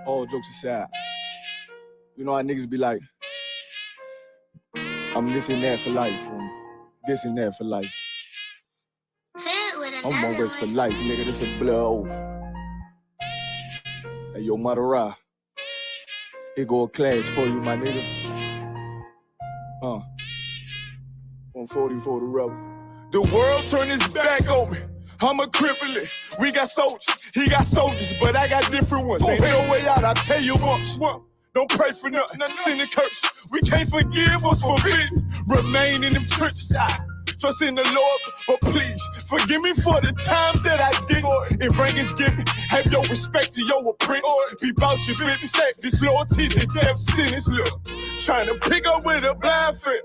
all jokes aside, you know how niggas be like, I'm this and that for life, this and that for life. I'm always for life, nigga, this a blood oath. Hey, yo, Madara, here go a class for you, my nigga. 140 for the rebel. The world turned its back on me. I'm a cripple. We got soldiers, he got soldiers, but I got different ones. Ain't no way out, I tell you once. Don't pray for nothing, sin and curse. We can't forgive what's forbidden. Remain in them churches. Trust in the Lord, but please forgive me for the times that I did. If rank is given, have your respect to your apprentice. Be about your business. This loyalty's a death sentence. Look, trying to pick up with a blind friend.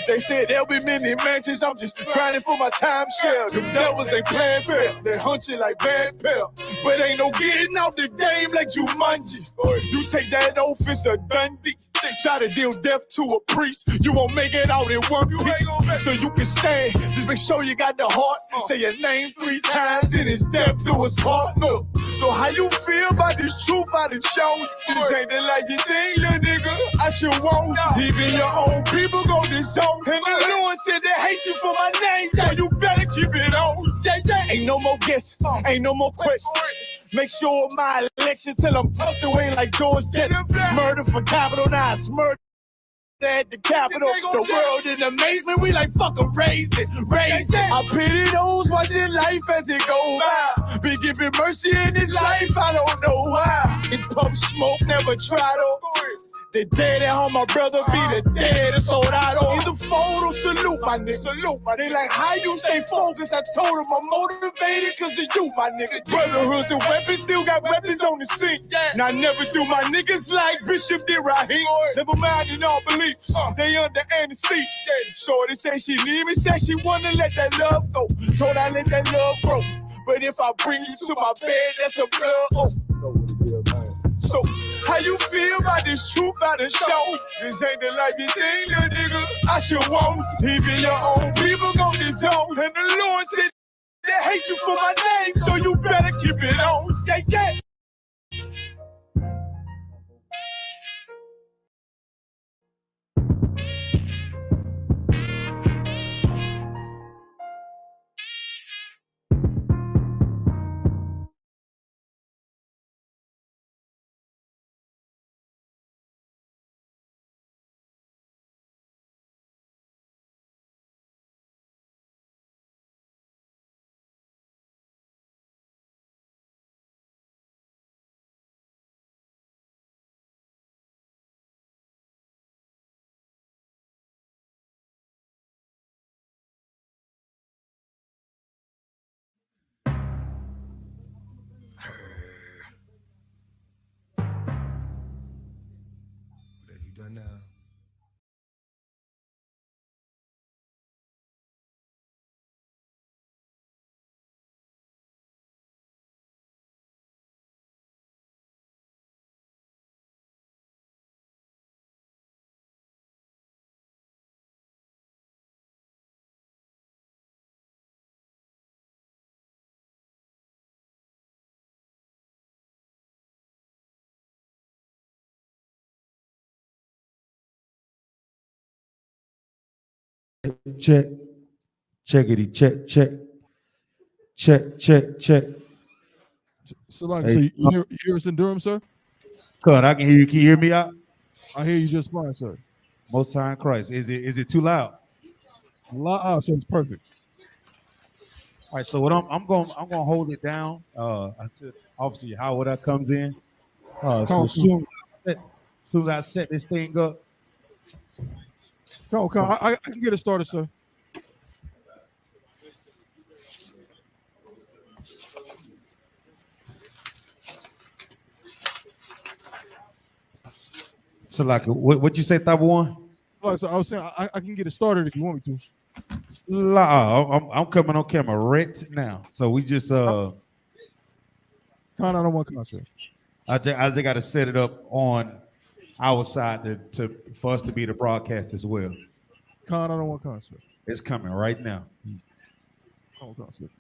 They said there'll be many mansions. I'm just grinding for my time share. Them devils ain't playing fair. They hunt you like bad pal. But ain't no getting out the game like Jumanji. You take that oath, it's a Dundee. They try to deal death to a priest. You won't make it out in one piece. So you can stand. Just make sure you got the heart. Say your name 3 times, then it's death do us part. No. So how you feel about this truth I done shown you? This ain't the life you think, little nigga. I should want. Even your own people go disown. And the Lord said they hate you for my name. So you better keep it on. Ain't no more guessing. Ain't no more questions. Make sure my election till I'm tucked away like George Jetson. Murder for capital, now it's murder at the Capitol. The world in amazement, we like fucking raise it. I pity those watching life as it go by. Be giving mercy in his life, I don't know why. In pump smoke, never try to. The dead at home, my brother be the dead, it's sold out on the photo. Salute, my nigga. Salute, my nigga. They like, how you stay focused? I told them I'm motivated because of you, my nigga. Brotherhoods and weapons, still got weapons on the scene. Now, I never do my niggas like Bishop did Raheem. Never mind in all beliefs, they under anesthesia. Shorty say she need me, say she wanna let that love go. Told I let that love grow. But if I bring you to my bed, that's a blood oath. So, how you feel about this truth I done show? This ain't the life you think, little nigga. I should want. Even your own people gon' disown. And the Lord said they hate you for my name, so you better keep it on. Yeah. What have you done now? Checkity, check. Shalom, Hey, so you hear us in Durham, sir? God, I can hear you. Can you hear me out? I hear you just fine, sir. Most High in Christ. Is it too loud? So it's perfect. All right, so what I'm gonna hold it down until Officer Howard comes in. So as soon as I set this thing up. Come on. I can get it started, sir. So like, what you say, Thaba One? So I was saying I can get it started if you want me to. I'm coming on camera right now. So we just Count out on one concert. I just got to set it up on our side for us to be the broadcast as well. Count out on one concert. It's coming right now. Oh, concert.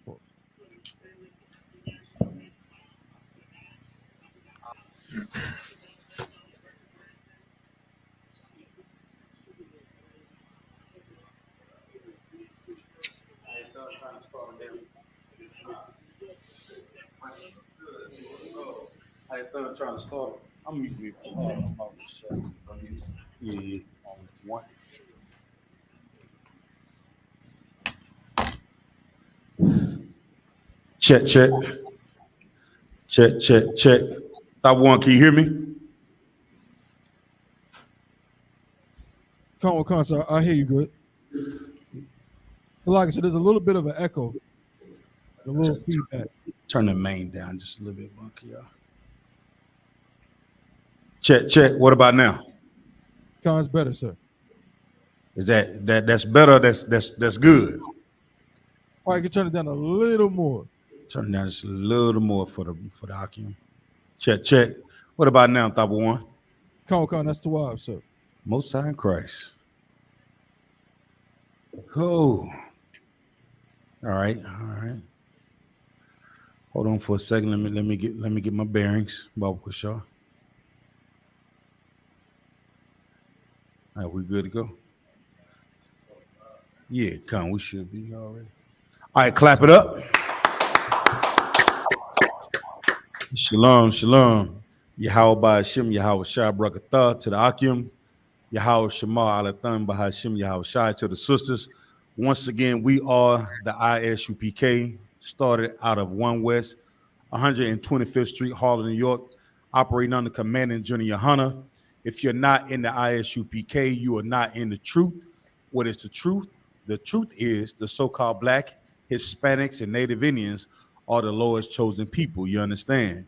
I thought trying to start. I'm usually yeah, one. Check. That one, can you hear me? So I hear you good. So like I said, there's a little bit of an echo, a little feedback. Turn the main down just a little bit, Bunky. Check. What about now? Con's better, sir. Is that's better? That's good. All right, you can turn it down a little more. Turn it down just a little more for the Akim. Check. What about now, Thaba One? Con, that's the wife, sir. Most High in Christ. Oh. All right. Hold on for a second. Let me get my bearings, Baba Kushaw. All right, we good to go? Yeah, come. We should be already. All right, clap it up. Shalom. Yahweh Ba'Hashem, Yahweh Shai Brakatah to the Akim, Yahweh Shema Alathan Ba'Hashem, Yahweh Shai to the sisters. Once again, we are the I.S.U.P.K, started out of 1 West, 125th Street, Harlem, New York, operating under command and Journey YAHANNA. If you're not in the I.S.U.P.K, you are not in the truth. What is the truth? The truth is the so-called Black, Hispanics, and Native Indians are the Lord's chosen people. You understand?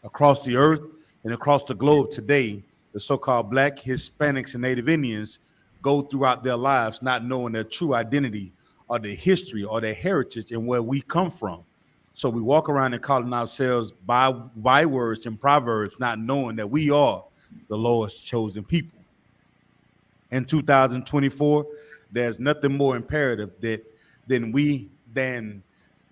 Across the earth and across the globe today, the so-called Black, Hispanics, and Native Indians go throughout their lives not knowing their true identity or their history or their heritage and where we come from. So we walk around and calling ourselves bywords and proverbs, not knowing that we are the Lord's chosen people. In 2024, there's nothing more imperative than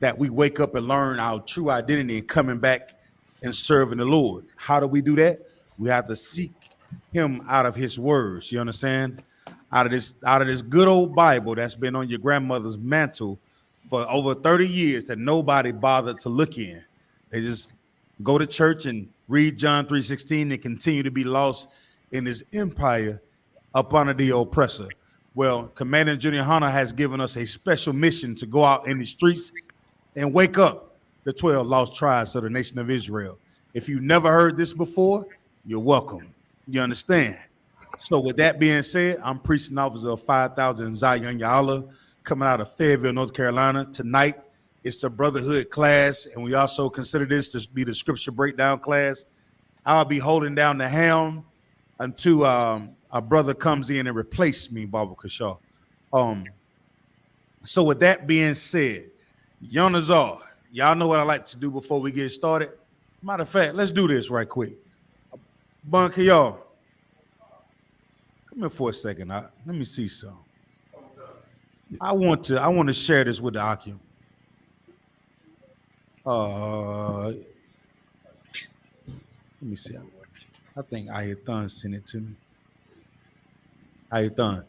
that we wake up and learn our true identity and coming back and serving the Lord. How do we do that? We have to seek him out of his words. You understand? Out of this good old Bible that's been on your grandmother's mantle for over 30 years that nobody bothered to look in. They just go to church and read John 3:16 and continue to be lost in this empire up under the oppressor. Well, Commander Junior Hunter has given us a special mission to go out in the streets and wake up the 12 lost tribes of the nation of Israel. If you never heard this before, you're welcome. You understand? So with that being said, I'm preaching officer of 5,000 Zion Ya'Allah coming out of Fayetteville, North Carolina. Tonight, it's the Brotherhood class, and we also consider this to be the scripture breakdown class. I'll be holding down the helm until a brother comes in and replaces me, Baba Kashaw. So with that being said, Yonazar, y'all know what I like to do before we get started. Matter of fact, let's do this right quick. Bunker, y'all, come here for a second. Let me see something. I want to share this with the Akim. Let me see. I think Ayathan sent it to me. Ayathan,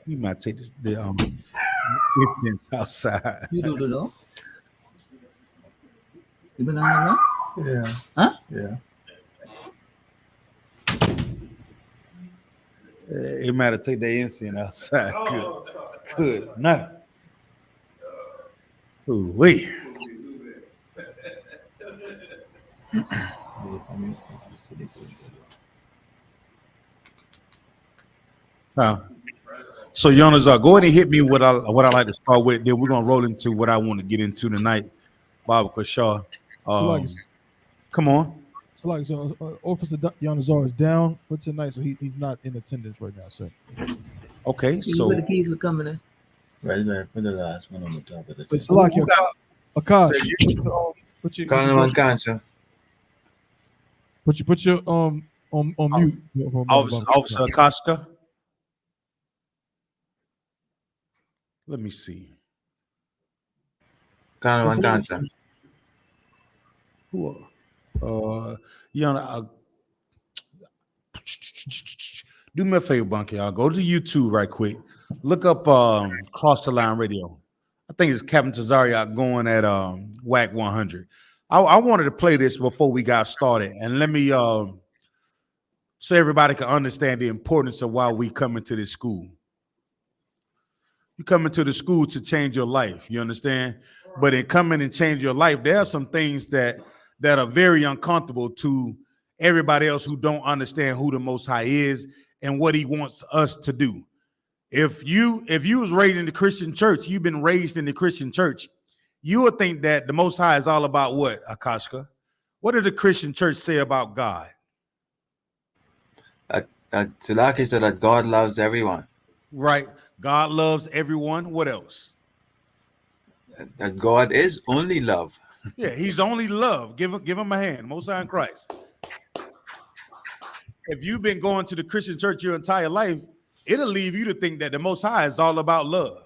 you might take the incense outside. You do though? You been on the Yeah. Huh? Yeah. It might take the incense outside. Good. No. Ooh, wait. So Jonas, go ahead and hit me what I like to start with. Then we're gonna roll into what I want to get into tonight, Bob Kashaw. Come on. So Officer Yanazar is down for tonight, so he's not in attendance right now, sir. Okay, so where the keys were coming in. Right there, put the last one on the top of the It's like Akash. Put your on mute. Officer Acosta. Let me see. Who? Do me a favor, Bunky. Y'all go to YouTube right quick. Look up Cross the Line Radio. I think it's Captain Tazariak going at WAC 100. I wanted to play this before we got started, and let me so everybody can understand the importance of why we come into this school. You come into the school to change your life, you understand? But in coming and change your life, there are some things that are very uncomfortable to everybody else who don't understand who the Most High is and what he wants us to do. If you was raised in the Christian church, you've been raised in the Christian church, you would think that the Most High is all about what, Akashka? What did the Christian church say about God? Tulaki said that God loves everyone. Right. God loves everyone. What else? That God is only love. Yeah, he's only love. Give him a hand. Most High in Christ. If you've been going to the Christian church your entire life, it'll leave you to think that the Most High is all about love.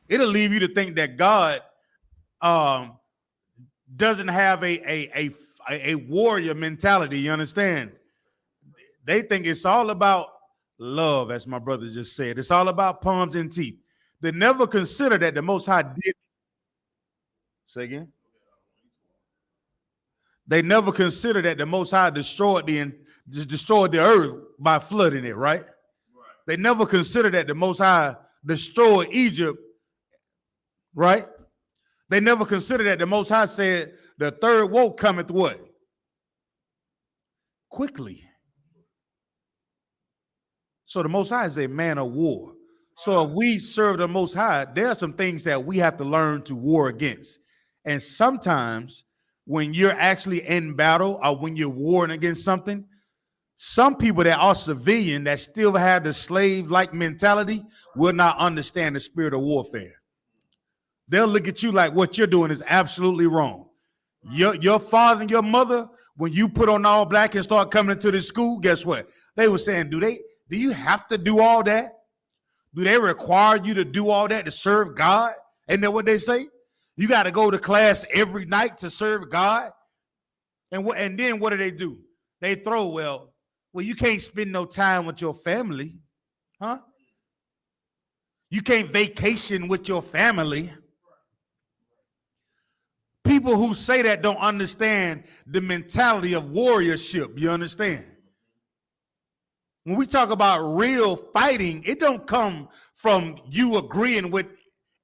It'll leave you to think that God doesn't have a warrior mentality. You understand? They think it's all about love, as my brother just said. It's all about palms and teeth. They never consider that the Most High did. Say again? They never consider that the Most High destroyed the earth by flooding it, right? They never consider that the Most High destroyed Egypt, right? They never consider that the Most High said the third woe cometh what? Quickly. So the Most High is a man of war. So if we serve the Most High, there are some things that we have to learn to war against. And sometimes when you're actually in battle or when you're warring against something, some people that are civilian that still have the slave-like mentality will not understand the spirit of warfare. They'll look at you like what you're doing is absolutely wrong. Your father and your mother, when you put on all black and start coming into the school, guess what? They were saying, do you have to do all that? Do they require you to do all that to serve God? Isn't that what they say? You got to go to class every night to serve God? And then what do? They throw, well, you can't spend no time with your family, huh? You can't vacation with your family. People who say that don't understand the mentality of warriorship, you understand? When we talk about real fighting, it don't come from you agreeing with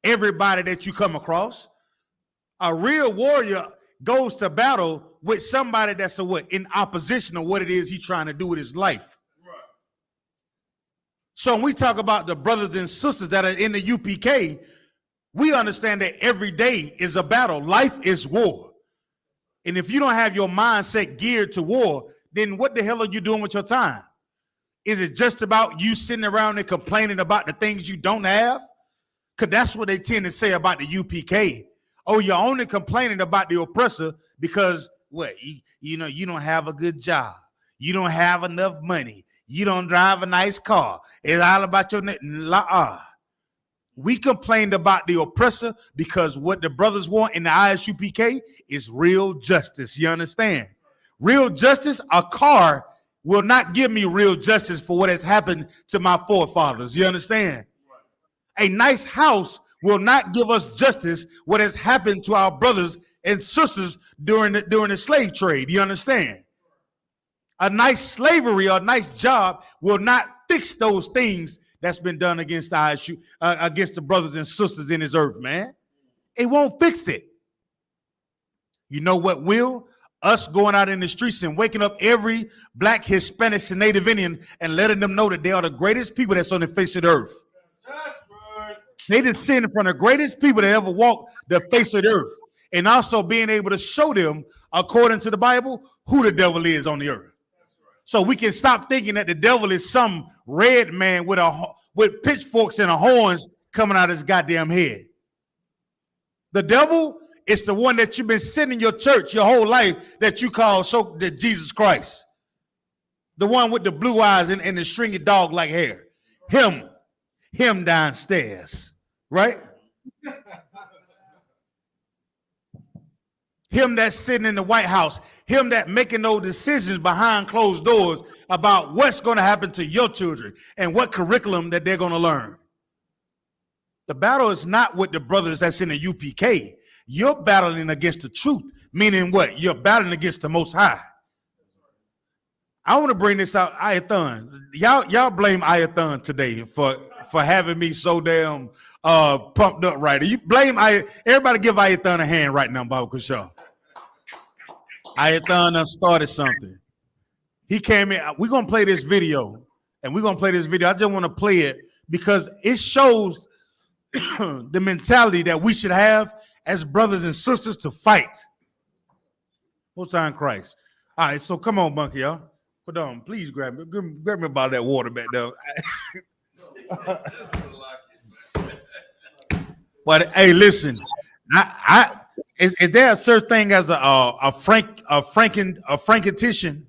everybody that you come across. A real warrior goes to battle with somebody that's in opposition of what it is he's trying to do with his life. Right. So when we talk about the brothers and sisters that are in the UPK, we understand that every day is a battle. Life is war. And if you don't have your mindset geared to war, then what the hell are you doing with your time? Is it just about you sitting around and complaining about the things you don't have? Because that's what they tend to say about the UPK. Oh, you're only complaining about the oppressor because, you don't have a good job. You don't have enough money. You don't drive a nice car. It's all about your We complained about the oppressor because what the brothers want in the I.S.U.P.K is real justice. You understand? Real justice, a car will not give me real justice for what has happened to my forefathers. You understand? A nice house will not give us justice what has happened to our brothers and sisters during the slave trade. You understand? A nice slavery or a nice job will not fix those things that's been done against against the brothers and sisters in this earth, man. It won't fix it. You know what will? Us going out in the streets and waking up every black, Hispanic, and Native Indian and letting them know that they are the greatest people that's on the face of the earth. They just sitting in front of the greatest people that ever walked the face of the earth. And also being able to show them, according to the Bible, who the devil is on the earth. So we can stop thinking that the devil is some red man with pitchforks and horns coming out of his goddamn head. The devil is the one that you've been sitting in your church your whole life that you call Jesus Christ. The one with the blue eyes and the stringy dog-like hair. Him downstairs, right? him that's sitting in the White House, him that making those decisions behind closed doors about what's going to happen to your children and what curriculum that they're going to learn. The battle is not with the brothers that's in the UPK. You're battling against the truth, meaning what? You're battling against the Most High. I want to bring this out, Ayathon. Y'all blame Ayathon today for having me so damn pumped up right. You blame everybody give Ayathon a hand right now, Baba Kushaw. Ayathon done started something. He came in. We're gonna play this video, and we're gonna play this video. I just want to play it because it shows the mentality that we should have as brothers and sisters to fight. Most High in Christ. All right, so come on, Bunky, y'all. Put on, please grab me about that water back there. But hey, listen, is there a such thing as a Frankentition?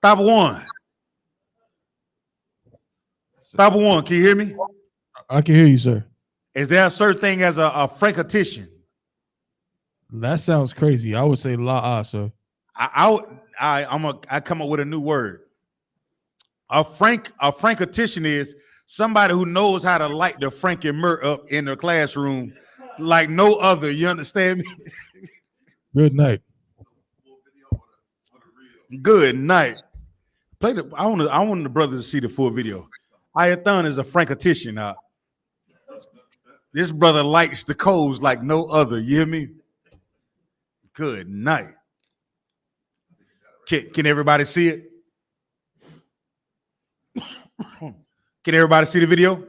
Top one. Top one, can you hear me? I can hear you, sir. Is there a certain thing as a Frankentition? That sounds crazy. I would say la sir. I come up with a new word. A Frankentition is somebody who knows how to light the Frankenmurt up in the classroom like no other. You understand me? Good night. Good night. I want the brothers to see the full video. Ayathon is a Frankentition. This brother lights the codes like no other. You hear me? Good night. Can everybody see it? Can everybody see the video?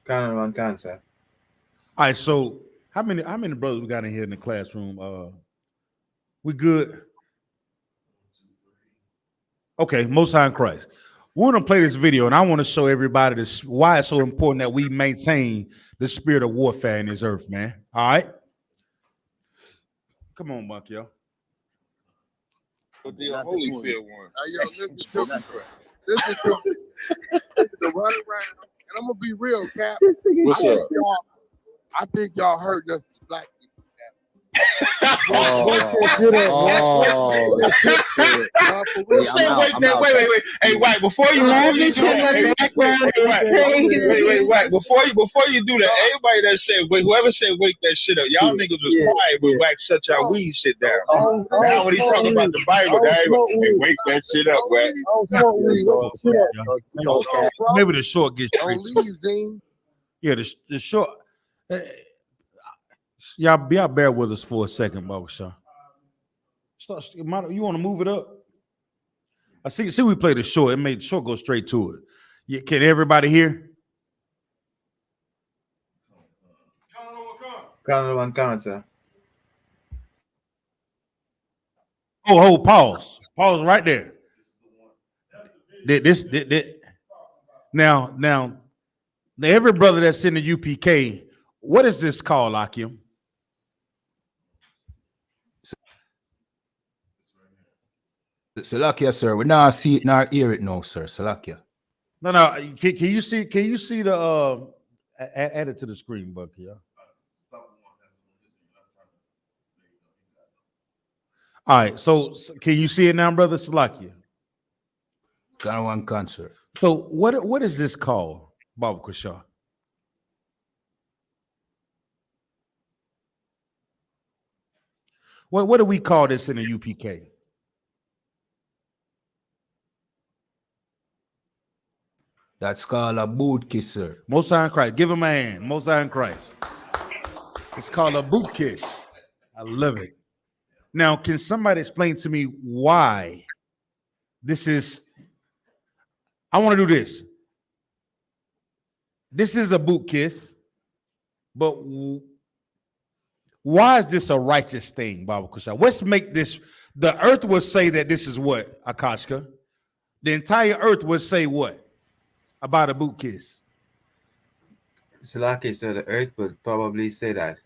Can, sir. All right, so how many brothers we got in here in the classroom? We good? Okay, Most High in Christ. We're gonna play this video, and I want to show everybody this why it's so important that we maintain the spirit of warfare in this earth, man. All right, come on, Monkey, yo. The Holyfield one. Listen to the run around, and I'm gonna be real, Cap. What's up? I think y'all heard us black people. Wait. Hey, White, before you do that, before you do that, everybody that said wait, whoever said wake that shit up, y'all niggas was quiet, but White shut y'all weed shit down. Now when he talking about the Bible, hey, wake that shit up, White. Maybe the short gets straight. Yeah, the short. Y'all bear with us for a second, Baba Shaw. You want to move it up? I see. We played the short. It made the short go straight to it. Yeah, can everybody hear? Come, sir. Oh, pause right there. Now, every brother that's in the UPK, what is this called, Akim? Salakia, sir. We not see it nor hear it now, sir. Salakia. No. Can you see the add it to the screen, Bucky? Yeah. All right. So can you see it now, brother Salakia? Can, sir. So what is this called, Baba Kushaw? What do we call this in the UPK? That's called a boot kiss, sir. Most High in Christ. Give him a hand. Most High in Christ. It's called a boot kiss. I love it. Now, can somebody explain to me why this is? I want to do this. This is a boot kiss, but why is this a righteous thing, Baba Kusha? Let's make this. The earth will say that this is what, Akashka? The entire earth would say what about a boot kiss? Salaki, so the earth would probably say that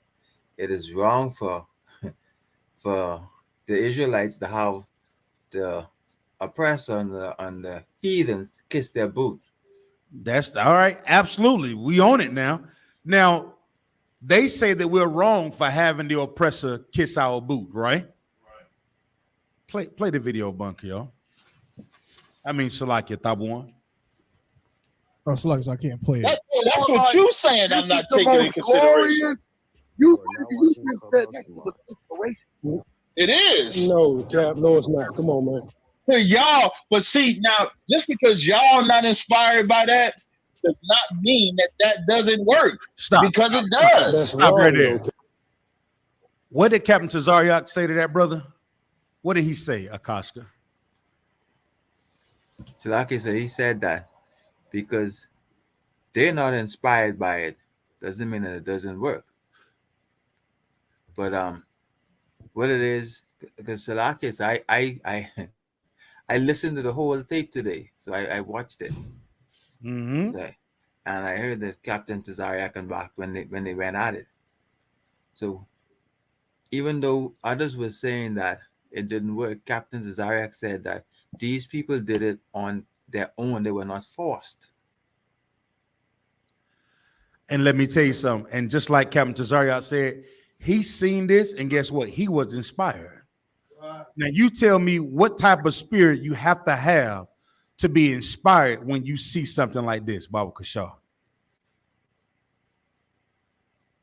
it is wrong for the Israelites to have the oppressor and the heathens kiss their boot. That's all right. Absolutely. We own it now. Now, they say that we're wrong for having the oppressor kiss our boot, right? Play the video, Bunker, y'all. I mean, Salakia Tabuan. Oh, Salakis, I can't play it. That's what you saying. I'm not taking in consideration. Glorious. You just said that was inspirational. It is. No, Cap. No, it's not. Come on, man. To y'all, but see now, just because y'all not inspired by that does not mean that doesn't work. Stop. Because it does. That's Stop wrong, right there. though. What did Captain Tazariak say to that, brother? What did he say, Akashka? Salaki said he said that because they're not inspired by it doesn't mean that it doesn't work. But what it is, because Salakis, I listened to the whole tape today, so I watched it. Mm-hmm. So, and I heard that Captain Tazariak and Bach when they went at it. So even though others were saying that it didn't work, Captain Tazariak said that these people did it on their own; they were not forced. And let me tell you something. And just like Captain Tazariak said, he's seen this, and guess what? He was inspired. Now you tell me what type of spirit you have to be inspired when you see something like this, Baba Kashaw.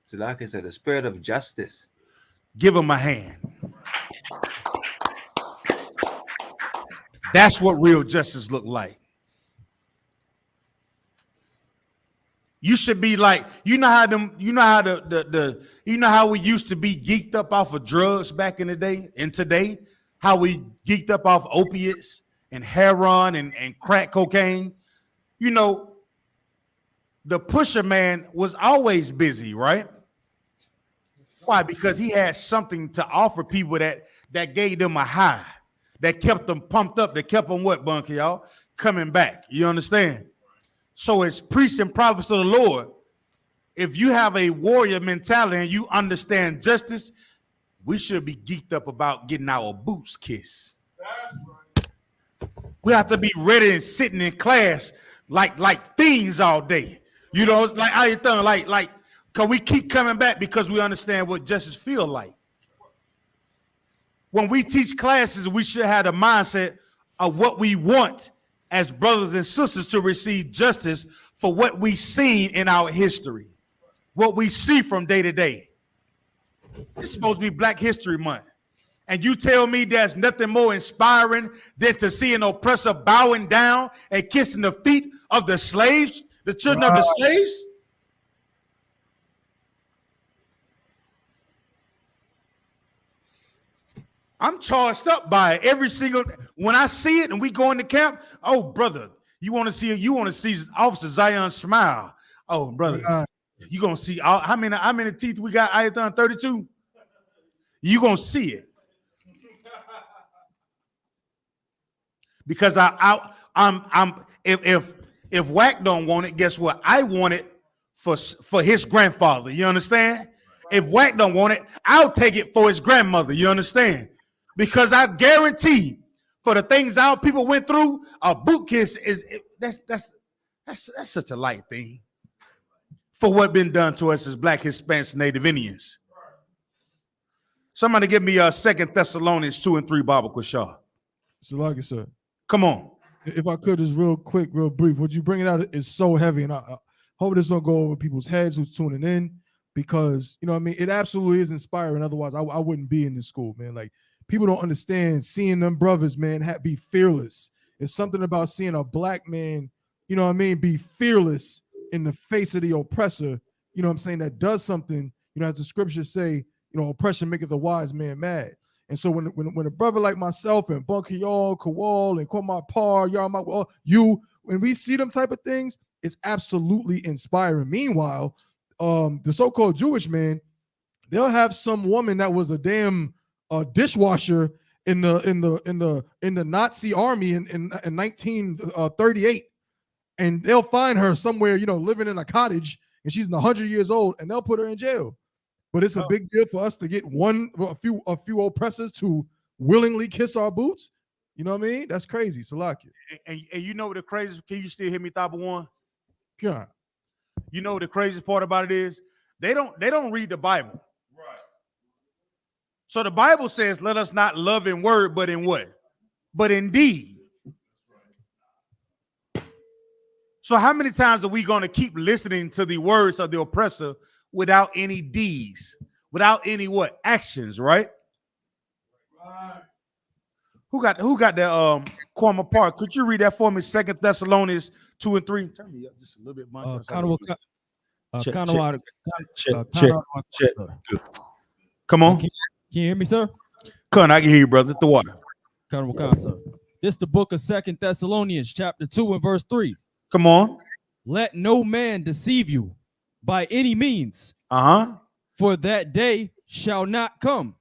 So like I said, the spirit of justice. Give him a hand. That's what real justice look like. You should be like, you know how we used to be geeked up off of drugs back in the day, and today, how we geeked up off opiates and heroin and crack cocaine. You know, the pusher man was always busy, right? Why? Because he had something to offer people that gave them a high, that kept them pumped up, that kept them what, Bunker, y'all? Coming back. You understand? So as priests and prophets of the Lord, if you have a warrior mentality and you understand justice, we should be geeked up about getting our boots kissed. That's right. We have to be ready and sitting in class like fiends all day. You know, like how you done, like, cause we keep coming back because we understand what justice feel like. When we teach classes, we should have the mindset of what we want as brothers and sisters to receive justice for what we've seen in our history, what we see from day to day. It's supposed to be Black History Month. And you tell me there's nothing more inspiring than to see an oppressor bowing down and kissing the feet of the slaves, the children of the slaves? I'm charged up by it every single, when I see it and we go into camp. Oh, brother, you want to see Officer Zion smile. Oh, brother, you gonna see how many teeth we got? I done 32. You gonna see it because if Wack don't want it, guess what? I want it for his grandfather. You understand? If Wack don't want it, I'll take it for his grandmother. You understand? Because I guarantee, for the things our people went through, a boot kiss that's such a light thing for what been done to us as Black, Hispanics, Native Indians. Somebody give me 2 Thessalonians 2 and 3, Baba Quashah. So like I said, come on. If I could, just real quick, real brief. What you bringing out is so heavy, and I hope this don't go over people's heads who's tuning in, because you know what I mean. It absolutely is inspiring. Otherwise, I wouldn't be in this school, man. Like, people don't understand seeing them brothers, man, be fearless. It's something about seeing a Black man, you know what I mean, be fearless in the face of the oppressor. You know what I'm saying? That does something. You know, as the scriptures say, you know, oppression maketh the wise man mad. And so when a brother like myself and Bunky y'all, Kowal and Kwama Par, y'all, when we see them type of things, it's absolutely inspiring. Meanwhile, the so-called Jewish man, they'll have some woman that was a damn dishwasher in the Nazi army in 1938, and they'll find her somewhere, you know, living in a cottage, and she's 100 years old, and they'll put her in jail. But it's a big deal for us to get a few oppressors to willingly kiss our boots. You know what I mean? That's crazy. Salakia. And you know what the craziest? Can you still hear me, Thaba One? Yeah. You know what the craziest part about it is? They don't read the Bible. Right. So the Bible says, let us not love in word, but in what? But in deed. So how many times are we going to keep listening to the words of the oppressor without any deeds, without any what? Actions, right? Who got that Kwame Park? Could you read that for me? 2 Thessalonians 2 and 3. Turn me up just a little bit, Mike. Check. Good. Come on. Can you hear me, sir? Con, I can hear you, brother. The water. Sir. This is the book of 2 Thessalonians, chapter 2 and verse 3. Come on. Let no man deceive you by any means. For that day shall not come.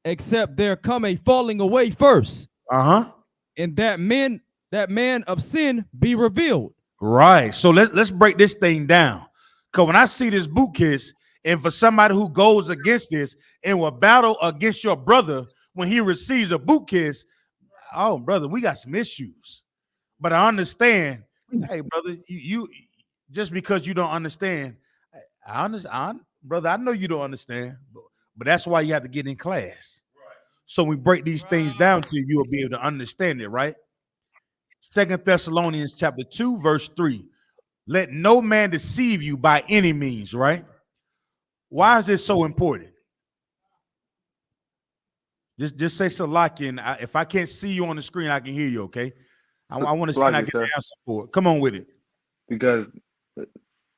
Except there come a falling away first. And that man of sin be revealed. Right. So let's break this thing down. Because when I see this boot kiss, and for somebody who goes against this and will battle against your brother when he receives a boot kiss, oh, brother, we got some issues. But I understand, hey, brother, you just because you don't understand, brother, I know you don't understand, but that's why you have to get in class. So we break these things down to you, you'll be able to understand it, right? 2 Thessalonians chapter 2, verse 3. Let no man deceive you by any means, right? Why is this so important? Just say Salaki, and if I can't see you on the screen, I can hear you, okay? I want to see and I get the answer for it. Come on with it. Because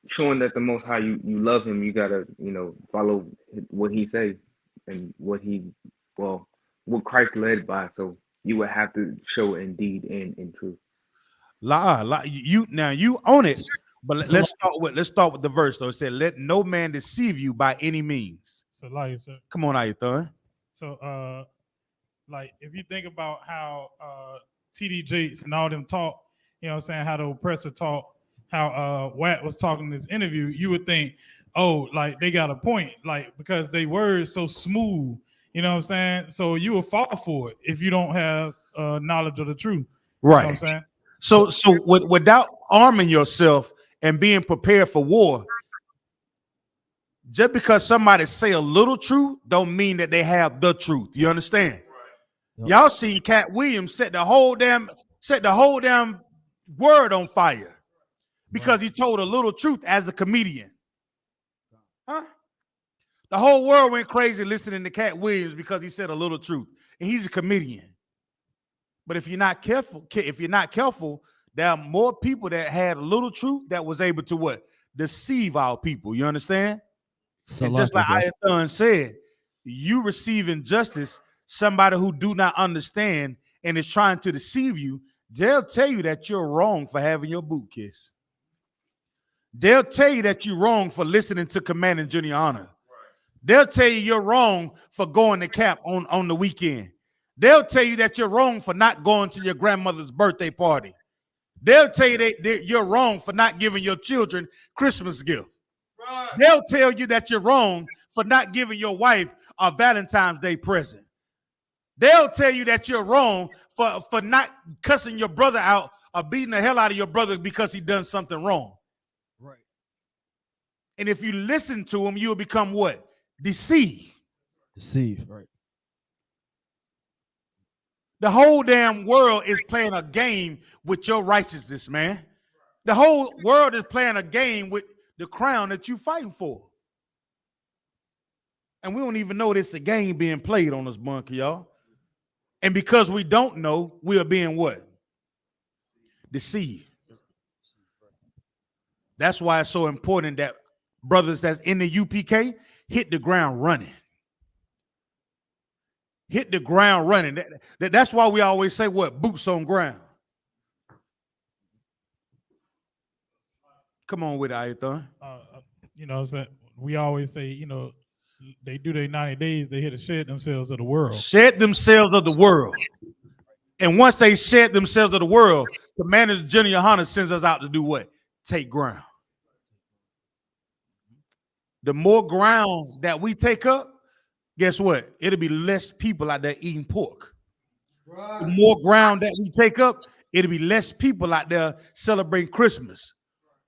showing that the Most High, you love him, you got to, follow what he say and what Christ led by. So you would have to show in deed and in truth. You own it, but let's start with the verse though. It said, "Let no man deceive you by any means." So, like, sir. Come on, Ayathan. So, like, if you think about how TD Jakes and all them talk, you know what I'm saying, how the oppressor talk, how Watt was talking in this interview, you would think, oh, like they got a point, like because they words so smooth, you know what I'm saying? So you will fall for it if you don't have knowledge of the truth. Right. You know what I'm saying? So without arming yourself and being prepared for war, just because somebody say a little truth don't mean that they have the truth. You understand? Right. Y'all seen Cat Williams set the whole damn word on fire because he told a little truth as a comedian. Huh? The whole world went crazy listening to Cat Williams because he said a little truth, and he's a comedian. But if you're not careful, there are more people that had a little truth that was able to what? Deceive our people. You understand? So and just like Ayathan said, you receive injustice, somebody who do not understand and is trying to deceive you, they'll tell you that you're wrong for having your boot kissed. They'll tell you that you're wrong for listening to Command and Junior Honor. They'll tell you you're wrong for going to camp on the weekend. They'll tell you that you're wrong for not going to your grandmother's birthday party. They'll tell you that you're wrong for not giving your children Christmas gift. Right. They'll tell you that you're wrong for not giving your wife a Valentine's Day present. They'll tell you that you're wrong for not cussing your brother out or beating the hell out of your brother because he done something wrong. Right. And if you listen to him, you'll become what? Deceived. Deceived, right. The whole damn world is playing a game with your righteousness, man. The whole world is playing a game with the crown that you fighting for. And we don't even know this a game being played on this bunker, y'all. And because we don't know, we are being what? Deceived. That's why it's so important that brothers that's in the UPK hit the ground running. Hit the ground running. That's why we always say what? Boots on ground. Come on with it, Ayathan. We always say, they do their 90 days, they hit to shed themselves of the world. Shed themselves of the world. And once they shed themselves of the world, Commander Junior Yohana sends us out to do what? Take ground. The more ground that we take up, guess what? It'll be less people out there eating pork. Right. The more ground that we take up, it'll be less people out there celebrating Christmas.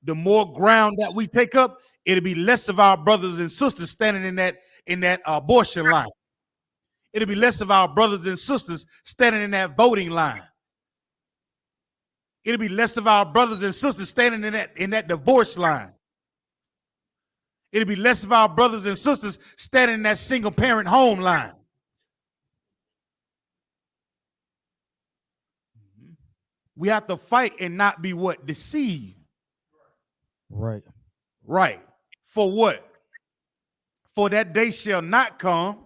The more ground that we take up, It'll be less of our brothers and sisters standing in that abortion line. It'll be less of our brothers and sisters standing in that voting line. It'll be less of our brothers and sisters standing in that divorce line. It'll be less of our brothers and sisters standing in that single parent home line. We have to fight and not be what? Deceived. Right. Right. For what? For that day shall not come,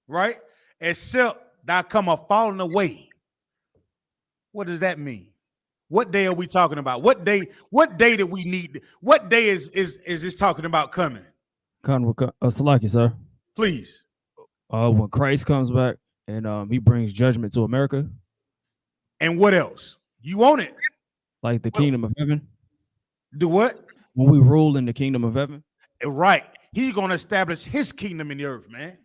right? Except thou come a falling away. What does that mean? What day are we talking about? What day do we need? What day is this talking about coming? Salaki, sir. Please. When Christ comes back and he brings judgment to America. And what else? You want it? Like the kingdom of heaven. Do what? When we rule in the kingdom of heaven. Right. He's going to establish his kingdom in the earth, man.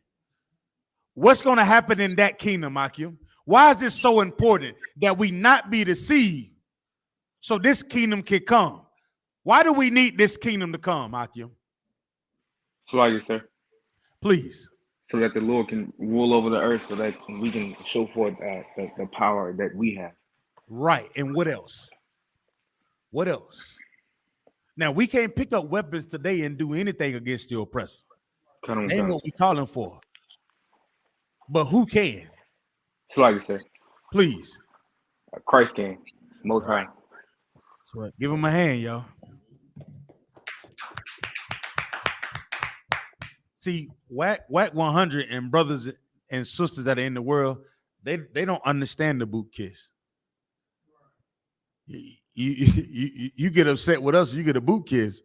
What's going to happen in that kingdom, Akim? Why is this so important that we not be deceived so this kingdom can come? Why do we need this kingdom to come, Akim? Salaki, sir. Please. So that the Lord can rule over the earth so that we can show forth the power that we have. Right. And what else? What else? Now, we can't pick up weapons today and do anything against the oppressor. Ain't what we calling for. But who can? Salaki, sir. Please. Christ can. Most high. That's right. Give him a hand, y'all. See, whack 100 and brothers and sisters that are in the world, they don't understand the boot kiss. You get upset with us, you get a boot kiss.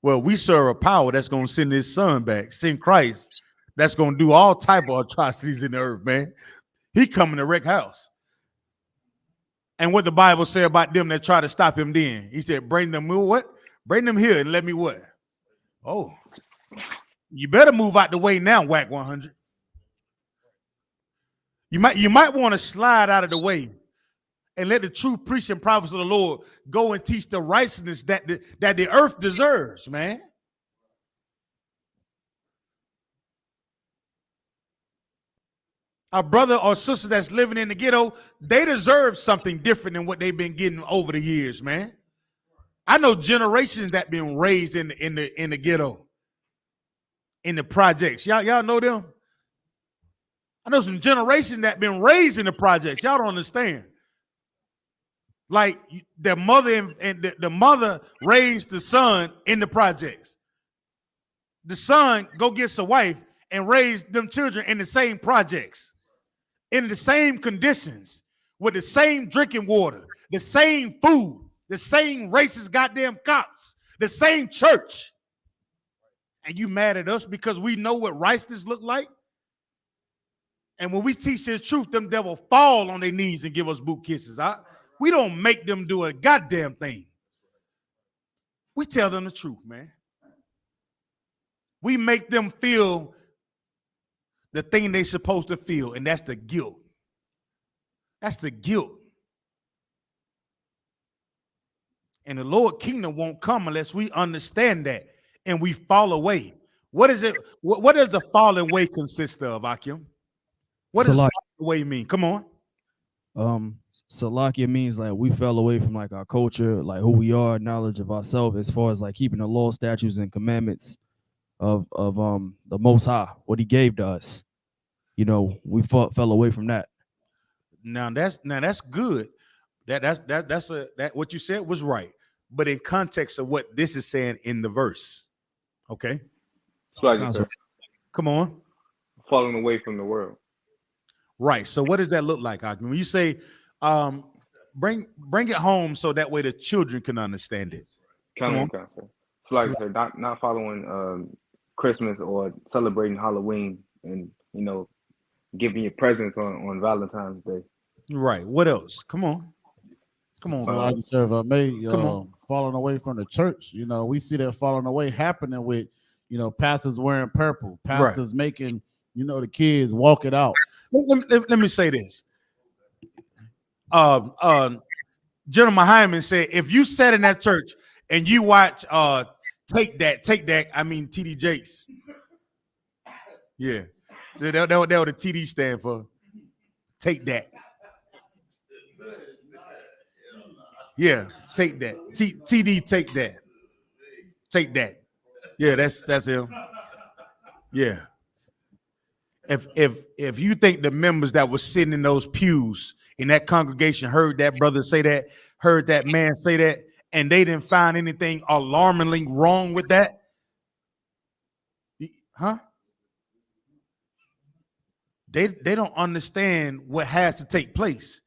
Well, we serve a power that's going to send his son back, send Christ, that's going to do all type of atrocities in the earth, man. He coming to wreck house. And what the Bible say about them that try to stop him then? He said, bring them what? Bring them here and let me what? Oh, you better move out the way now, whack 100. You might want to slide out of the way and let the true priests and prophets of the Lord go and teach the righteousness that the earth deserves, man. Our brother or sister that's living in the ghetto, they deserve something different than what they've been getting over the years, man. I know generations that been raised in the ghetto, in the projects. Y'all know them? I know some generations that been raised in the projects. Y'all don't understand. Like their mother and the mother raised the son in the projects. The son go gets a wife and raise them children in the same projects, in the same conditions, with the same drinking water, the same food, the same racist goddamn cops, the same church. And you mad at us because we know what righteousness look like? And when we teach this truth, them devil fall on their knees and give us boot kisses. We don't make them do a goddamn thing. We tell them the truth, man. We make them feel the thing they're supposed to feel, and that's the guilt. That's the guilt. And the Lord kingdom won't come unless we understand that and we fall away. What is it? What does the falling way consist of, Akim? What does falling away mean? Come on. Salakia means like we fell away from like our culture, like who we are, knowledge of ourselves, as far as like keeping the law, statutes, and commandments of the Most High, what He gave to us. You know, we fell away from that. Now that's good. That's what you said was right, but in context of what this is saying in the verse, okay? Come on. Falling away from the world. Right. So what does that look like, Akim? When you say bring it home so that way the children can understand it. So like I said, not following Christmas or celebrating Halloween and giving your presents on Valentine's Day. Right. What else? Come on. So like you said, falling away from the church. We see that falling away happening with pastors wearing purple, pastors making the kids walk it out. Let me say this. General Hyman said, if you sat in that church and you watch Take that. I mean TD Jakes. Yeah. That what the TD stand for. Take that. Yeah, take that. TD, take that. Take that. Yeah, that's him. Yeah. If you think the members that were sitting in those pews in that congregation heard that brother say that, heard that man say that, and they didn't find anything alarmingly wrong with that, huh? They don't understand what has to take place.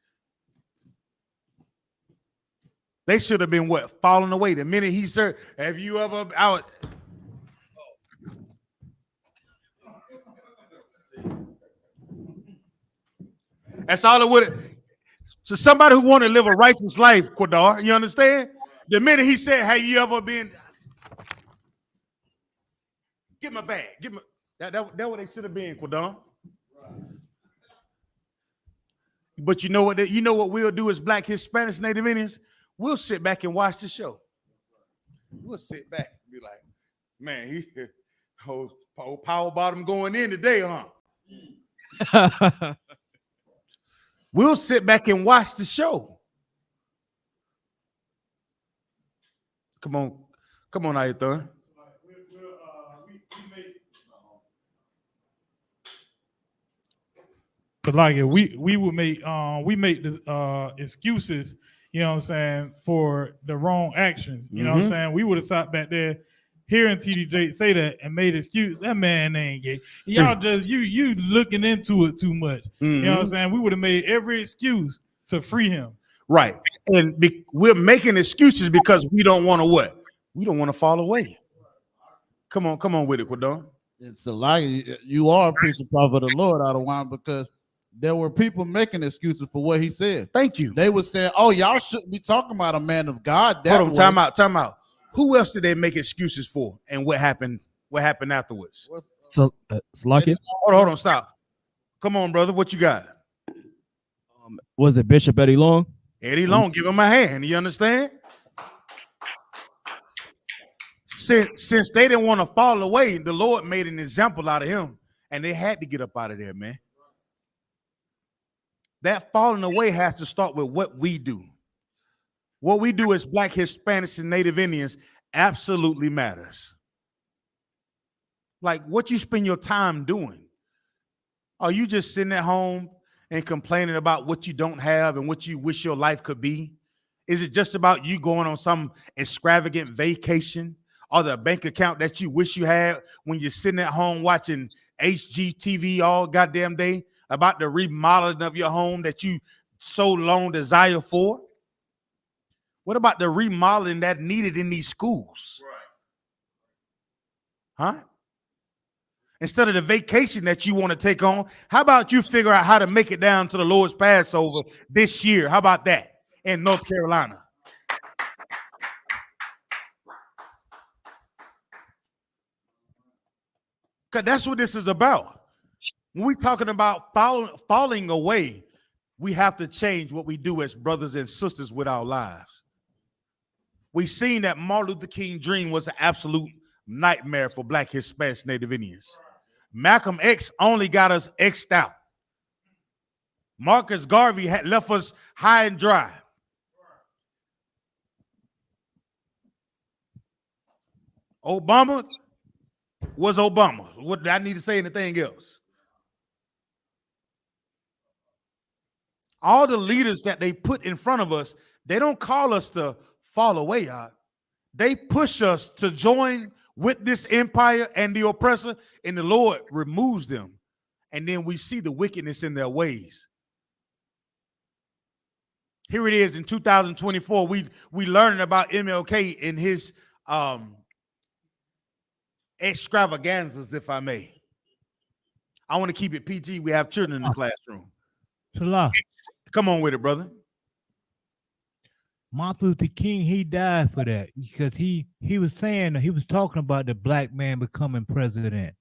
They should have been falling away the minute he said, "Have you ever out?" That's all it would. So somebody who want to live a righteous life, Quadar, you understand? The minute he said, "Have you ever been?" Get my bag. Get my that what they should have been, Quadar. But you know what? You know what we'll do as Black, Hispanics, Native Indians? We'll sit back and watch the show. We'll sit back and be like, "Man, he old power bottom going in today, huh?" We'll sit back and watch the show. Come on, Ayathan. But like if we would make the excuses, you know what I'm saying, for the wrong actions. You know what I'm saying? We would have sat back there hearing TDJ say that and made excuse. That man ain't gay. Y'all just you looking into it too much. You know what I'm saying? We would have made every excuse to free him. Right. And we're making excuses because we don't want to what? We don't want to fall away. Come on with it, Quadon. It's a lie. You are a priest and prophet of the Lord, out of wine, because there were people making excuses for what he said. Thank you. They were saying, "Oh, y'all shouldn't be talking about a man of God." Hold on, time out. Who else did they make excuses for? And what happened? What happened afterwards? So, Slocky? Hold on, stop. Come on, brother. What you got? Was it Bishop Eddie Long? Eddie Long, give him a hand. You understand? Since they didn't want to fall away, the Lord made an example out of him, and they had to get up out of there, man. That falling away has to start with what we do. What we do as Black, Hispanics, and Native Indians absolutely matters. Like what you spend your time doing. Are you just sitting at home and complaining about what you don't have and what you wish your life could be? Is it just about you going on some extravagant vacation or the bank account that you wish you had when you're sitting at home watching HGTV all goddamn day about the remodeling of your home that you so long desire for? What about the remodeling that needed in these schools? Huh? Instead of the vacation that you want to take on, how about you figure out how to make it down to the Lord's Passover this year? How about that in North Carolina? Because that's what this is about. When we're talking about falling away, we have to change what we do as brothers and sisters with our lives. We've seen that Martin Luther King dream was an absolute nightmare for Black, Hispanics, Native Indians. Malcolm X only got us X'd out. Marcus Garvey had left us high and dry. Obama was Obama. What do I need to say anything else? All the leaders that they put in front of us, they don't call us to fall away out. They push us to join with this empire and the oppressor, and the Lord removes them. And then we see the wickedness in their ways. Here it is in 2024. We learning about MLK in his extravaganzas, if I may. I want to keep it PG. We have children in the classroom. Come on with it, brother. Martin Luther King, he died for that because he was saying, he was talking about the black man becoming president.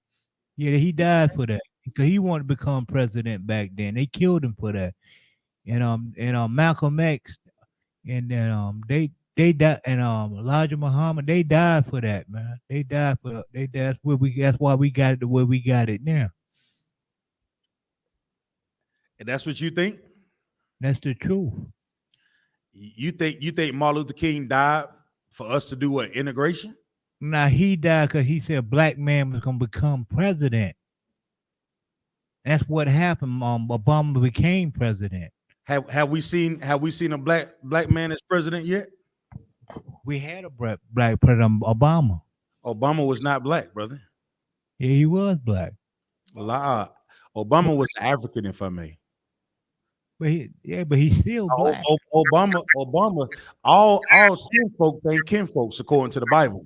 Yeah, he died for that because he wanted to become president back then. They killed him for that. And Malcolm X, and then They died, and Elijah Muhammad, they died for that, man. They died for that's why we got it the way we got it now. And that's what you think? That's the truth. You think Martin Luther King died for us to do what, integration? Now he died because he said a black man was gonna become president. That's what happened. Obama became president. Have we seen a black man as president yet? We had a black president, Obama. Obama was not black, brother. Yeah, he was black. Obama was African, if I may. But he's still black. Obama, all sin folks ain't kin folks according to the Bible.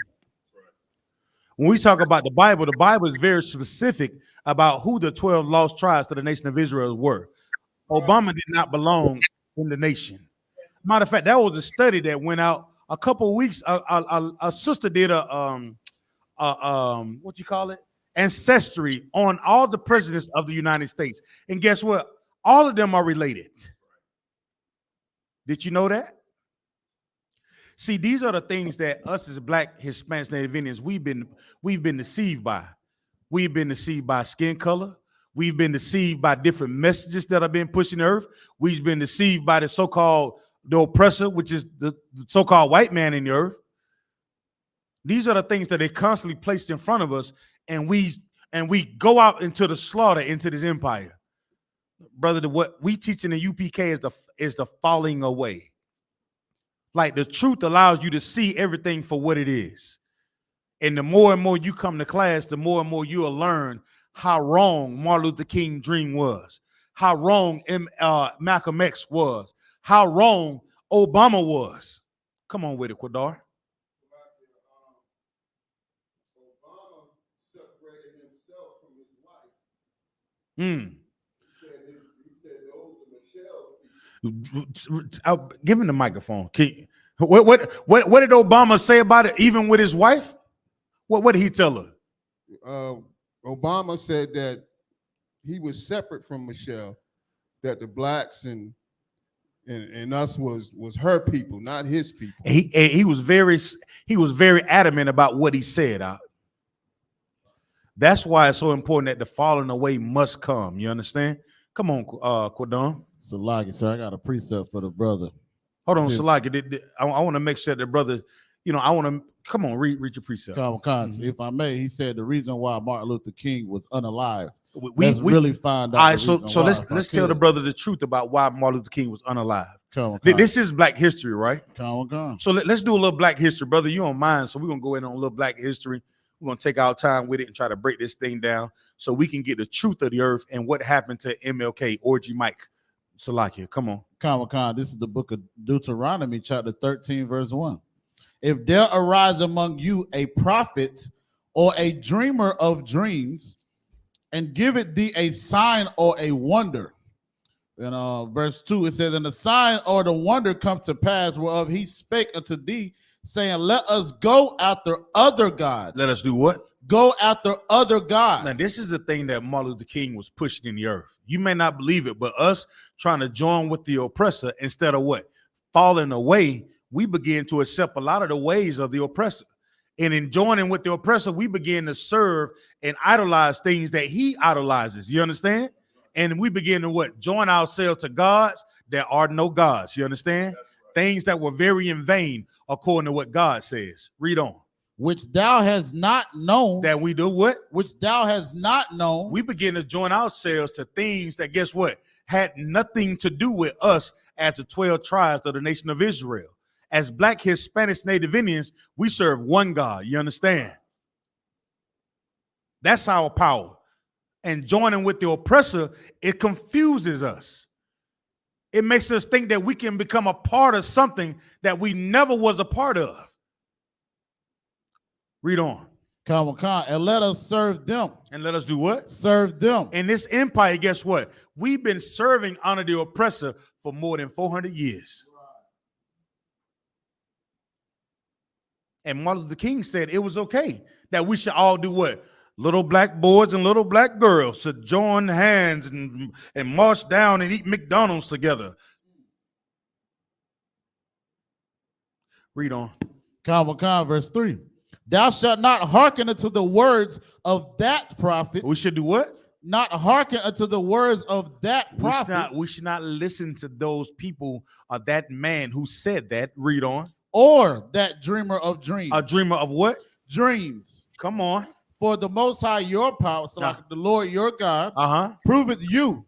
When we talk about the Bible is very specific about who the 12 lost tribes to the nation of Israel were. Obama did not belong in the nation. Matter of fact, that was a study that went out a couple of weeks. A sister did what you call it? Ancestry on all the presidents of the United States. And guess what? All of them are related. Did you know that? See, these are the things that us as Black, Hispanics, Native Indians, we've been deceived by. We've been deceived by skin color. We've been deceived by different messages that have been pushed in the earth. We've been deceived by the oppressor, which is the so-called white man in the earth. These are the things that they constantly placed in front of us, and we go out into the slaughter, into this empire. Brother, what we teach in the UPK is the falling away. Like, the truth allows you to see everything for what it is. And the more and more you come to class, the more and more you will learn how wrong Martin Luther King's dream was, how wrong Malcolm X was, how wrong Obama was. Come on with it, Quadar. Obama separated himself from his wife. Hmm. He said those are Michelle's. Give him the microphone. What did Obama say about it, even with his wife? What did he tell her? Obama said that he was separate from Michelle, that the blacks and us was her people, not his people. He was very adamant about what he said. That's why it's so important that the falling away must come. You understand? Come on, Quadon. Salagi, sir, I got a precept for the brother. Hold on, Salagi. I want to make sure the brother, I want to come on, read your precept. If I may, he said the reason why Martin Luther King was unalived. We really find out. All right, so let's tell the brother the truth about why Martin Luther King was unalive. This is Black history, right? So let's do a little Black history, brother. You don't mind? So we're gonna go in on a little Black history. We're gonna take our time with it and try to break this thing down so we can get the truth of the earth and what happened to MLK, Orgy Mike. Salakia, come on. This is the book of Deuteronomy, chapter 13, verse 1. If there arise among you a prophet or a dreamer of dreams, and give it thee a sign or a wonder. In verse 2, it says, and the sign or the wonder come to pass, whereof he spake unto thee, saying, let us go after other gods. Let us do what? Go after other gods. Now, this is the thing that Martin Luther King was pushing in the earth. You may not believe it, but us trying to join with the oppressor instead of what? Falling away, we begin to accept a lot of the ways of the oppressor. And in joining with the oppressor, we begin to serve and idolize things that he idolizes. You understand? And we begin to what? Join ourselves to gods that are no gods. You understand? Things that were very in vain, according to what God says. Read on. Which thou hast not known. That we do what? Which thou hast not known. We begin to join ourselves to things that, guess what? Had nothing to do with us as the 12 tribes of the nation of Israel. As Black, Hispanics, Native Indians, we serve one God. You understand? That's our power. And joining with the oppressor, it confuses us. It makes us think that we can become a part of something that we never was a part of. Read on. And let us serve them. And let us do what? Serve them. In this empire, guess what? We've been serving under the oppressor for more than 400 years. And Martin Luther King said it was okay that we should all do what? Little black boys and little black girls should join hands and march down and eat McDonald's together. Read on. Verse 3. Thou shalt not hearken unto the words of that prophet. We should do what? Not hearken unto the words of that prophet. We should not listen to those people or that man who said that. Read on. Or that dreamer of dreams. A dreamer of what? Dreams. Come on. For the Most High your power, so like the Lord your God, proveth you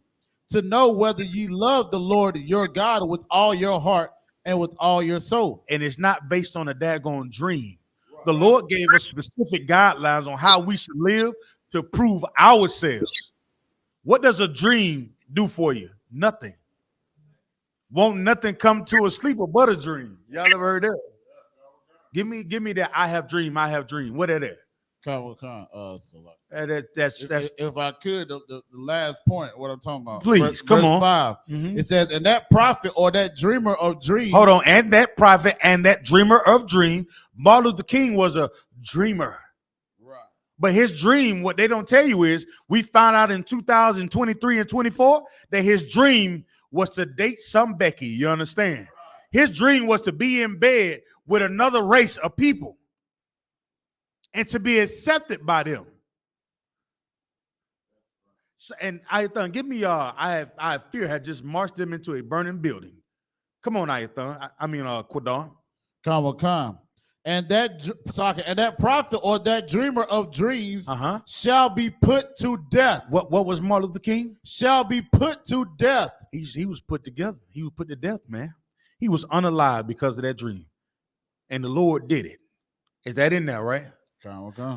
to know whether ye love the Lord your God with all your heart and with all your soul. And it's not based on a daggone dream. The Lord gave us specific guidelines on how we should live to prove ourselves. What does a dream do for you? Nothing. Won't nothing come to a sleeper but a dream. Y'all ever heard that? Give me that I have dream. What is that? That's if I could, the last point, what I'm talking about. Please, come on. 5. It says, and that prophet or that dreamer of dreams. Hold on, and that prophet and that dreamer of dream. Martin Luther King was a dreamer. Right. But his dream, what they don't tell you is, we found out in 2023 and 24 that his dream was to date some Becky. You understand? His dream was to be in bed with another race of people and to be accepted by them. So, and Ayathan, give me I have fear had just marched them into a burning building. Come on, Ayathan. Quadon. And that prophet or that dreamer of dreams shall be put to death. What was Martin Luther King? Shall be put to death. He was put together. He was put to death, man. He was unalive because of that dream. And the Lord did it. Is that in there, right?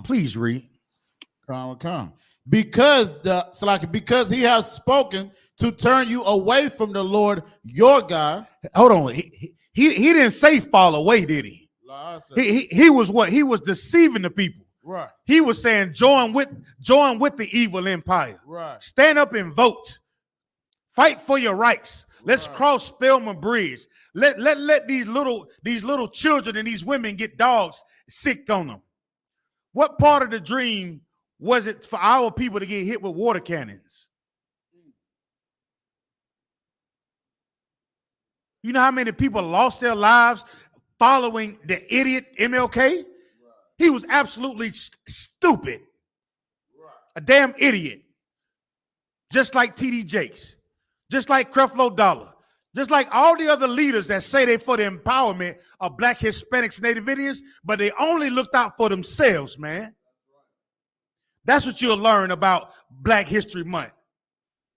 Please read. Because he has spoken to turn you away from the Lord your God. Hold on. He didn't say fall away, did he? He was what? He was deceiving the people. Right. He was saying join with the evil empire. Right. Stand up and vote. Fight for your rights. Let's cross Spelman Bridge. Let these little children and these women get dogs sick on them. What part of the dream was it for our people to get hit with water cannons? You know how many people lost their lives following the idiot MLK? He was absolutely stupid. A damn idiot. Just like T.D. Jakes. Just like Creflo Dollar. Just like all the other leaders that say they for the empowerment of Black, Hispanics, Native Indians, but they only looked out for themselves, man. That's what you'll learn about Black History Month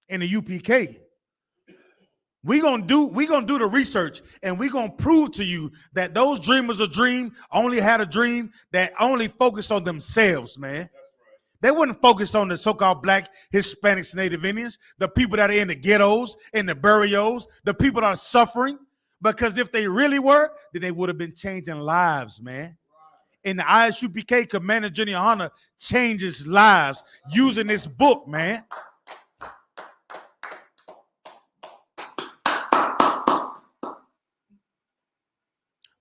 and the U.P.K. We're gonna do the research, and we're gonna prove to you that those dreamers of dream only had a dream that only focused on themselves, man. They wouldn't focus on the so-called Black, Hispanics, Native Indians, the people that are in the ghettos, in the burials, the people that are suffering. Because if they really were, then they would have been changing lives, man. And the I.S.U.P.K. Commander General YAHANNA changes lives using this book, man.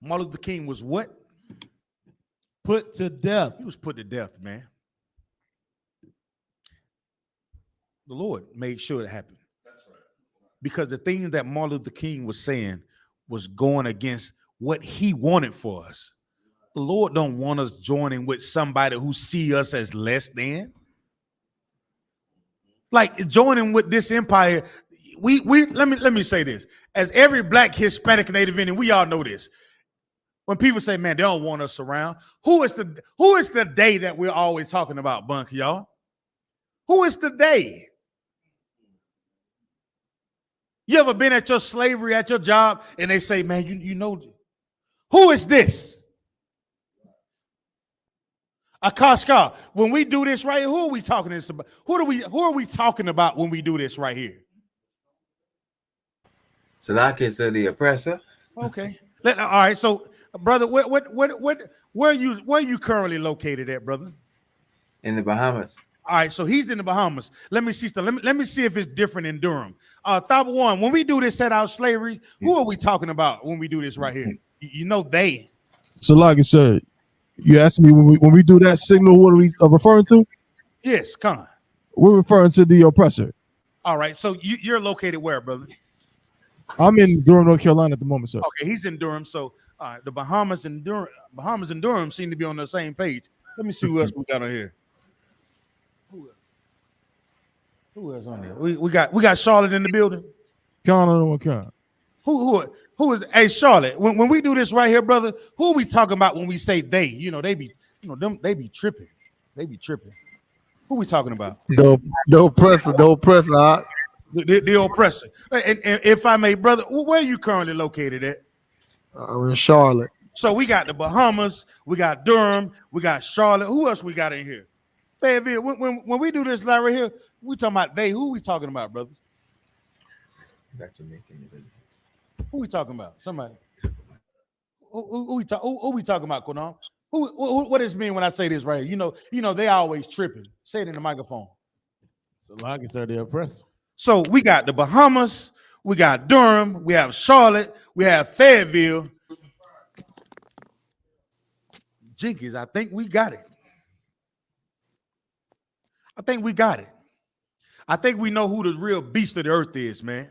Martin Luther King was what? Put to death. He was put to death, man. The Lord made sure it happened. That's right. Because the things that Martin Luther King was saying was going against what he wanted for us. The Lord don't want us joining with somebody who see us as less than. Like joining with this empire, we let me say this. As every Black, Hispanic, Native Indian, we all know this. When people say, man, they don't want us around, who is the day that we're always talking about, Bunk, y'all? Who is the day? You ever been at your slavery, at your job, and they say, man, you know, who is this? Akashka, when we do this right here, who are we talking this about? Who are we talking about when we do this right here? Salaki said the oppressor. Okay. All right, so brother, where are you currently located at, brother? In the Bahamas. All right, so he's in the Bahamas. Let me see. Let me see if it's different in Durham. Thought one, when we do this set out slavery, who are we talking about when we do this right here? You know they. So like I said, you asked me when we do that signal, what are we referring to? Yes, Con. We're referring to the oppressor. All right, so you're located where, brother? I'm in Durham, North Carolina at the moment, sir. Okay, he's in Durham. So All right, the Bahamas and Durham seem to be on the same page. Let me see who else we got on here. Who else on there? We got Charlotte in the building. Count on one count. Who is? Hey, Charlotte. When we do this right here, brother, who are we talking about when we say they? You know, they be tripping. They be tripping. Who we talking about? The oppressor. The oppressor. And if I may, brother, where are you currently located at? In Charlotte. So we got the Bahamas, we got Durham, we got Charlotte. Who else we got in here? Fayetteville. When we do this live right here, we talking about they. Who we talking about, brothers? Who we talking about? Somebody. Who we talking about, Konam? What does it mean when I say this right here? You know, they always tripping. Say it in the microphone. So like it's the oppressor. So we got the Bahamas, we got Durham, we have Charlotte, we have Fayetteville. Jinkies, I think we got it. I think we got it. I think we know who the real beast of the earth is, man.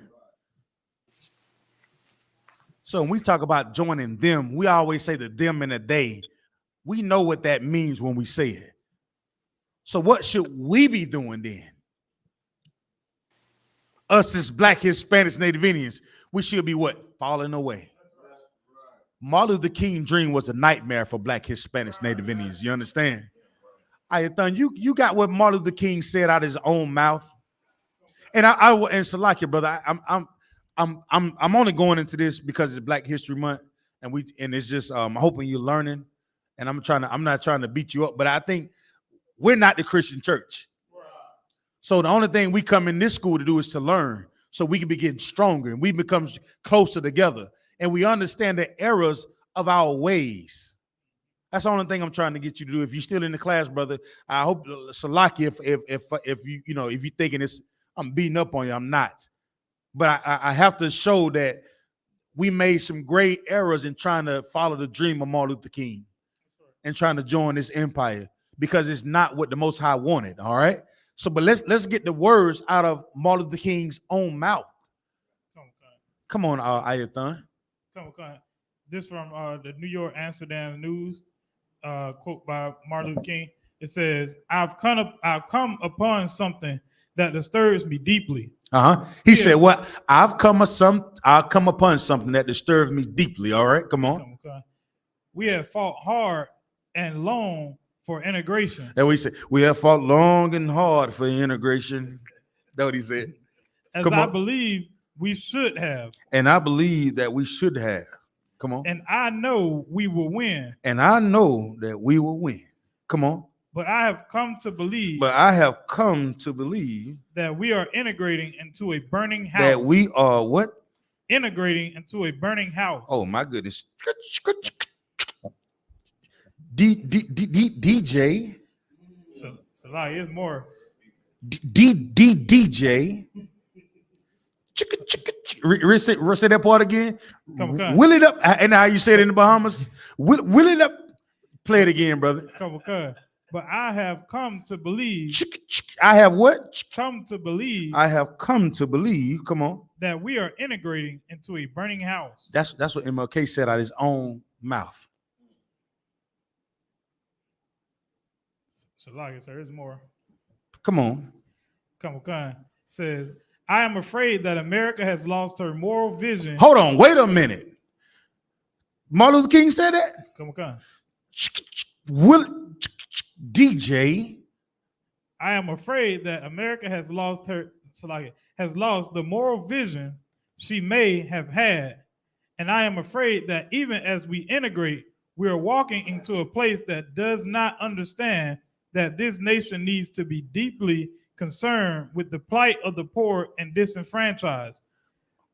So when we talk about joining them, we always say the them and the they. We know what that means when we say it. So what should we be doing then? Us as Black, Hispanics, Native Indians, we should be what? Falling away. Martin Luther King dream was a nightmare for Black, Hispanics, Native Indians. You understand? Ayathan, you got what Martin Luther King said out of his own mouth. And and Salakia, brother, I'm only going into this because it's Black History Month, and it's just I'm hoping you're learning, and I'm not trying to beat you up, but I think we're not the Christian church. So the only thing we come in this school to do is to learn, so we can be getting stronger and we become closer together, and we understand the errors of our ways. That's the only thing I'm trying to get you to do. If you're still in the class, brother, I hope Salakia, if you're thinking I'm beating up on you, I'm not. But I have to show that we made some great errors in trying to follow the dream of Martin Luther King and trying to join this empire, because it's not what the Most High wanted. All right. So, but let's get the words out of Martin Luther King's own mouth. Come on, Ayathan. Come on. This from the New York Amsterdam News, quote by Martin Luther King. It says, I've come upon something that disturbs me deeply. He said, what? I've come upon something that disturbs me deeply. All right, come on. We have fought hard and long for integration. That's what he said. We have fought long and hard for integration. That's what he said. I believe we should have. And I believe that we should have. Come on. And I know we will win. And I know that we will win. Come on. But I have come to believe. That we are integrating into a burning house. That we are what? Integrating into a burning house. Oh my goodness. DJ. So like, it's more. DJ. Say that part again. Come. Will it up. And how you say it in the Bahamas? Will it up. Play it again, brother. Come. But I have come to believe. I have what? Come to believe. I have come to believe. Come on. That we are integrating into a burning house. That's what MLK said out of his own mouth. So like it, sir, there's more. Come on. Come. Says, I am afraid that America has lost her moral vision. Hold on, wait a minute. Martin Luther King said that? Come. Will DJ. I am afraid that America has lost the moral vision she may have had. And I am afraid that even as we integrate, we are walking into a place that does not understand that this nation needs to be deeply concerned with the plight of the poor and disenfranchised.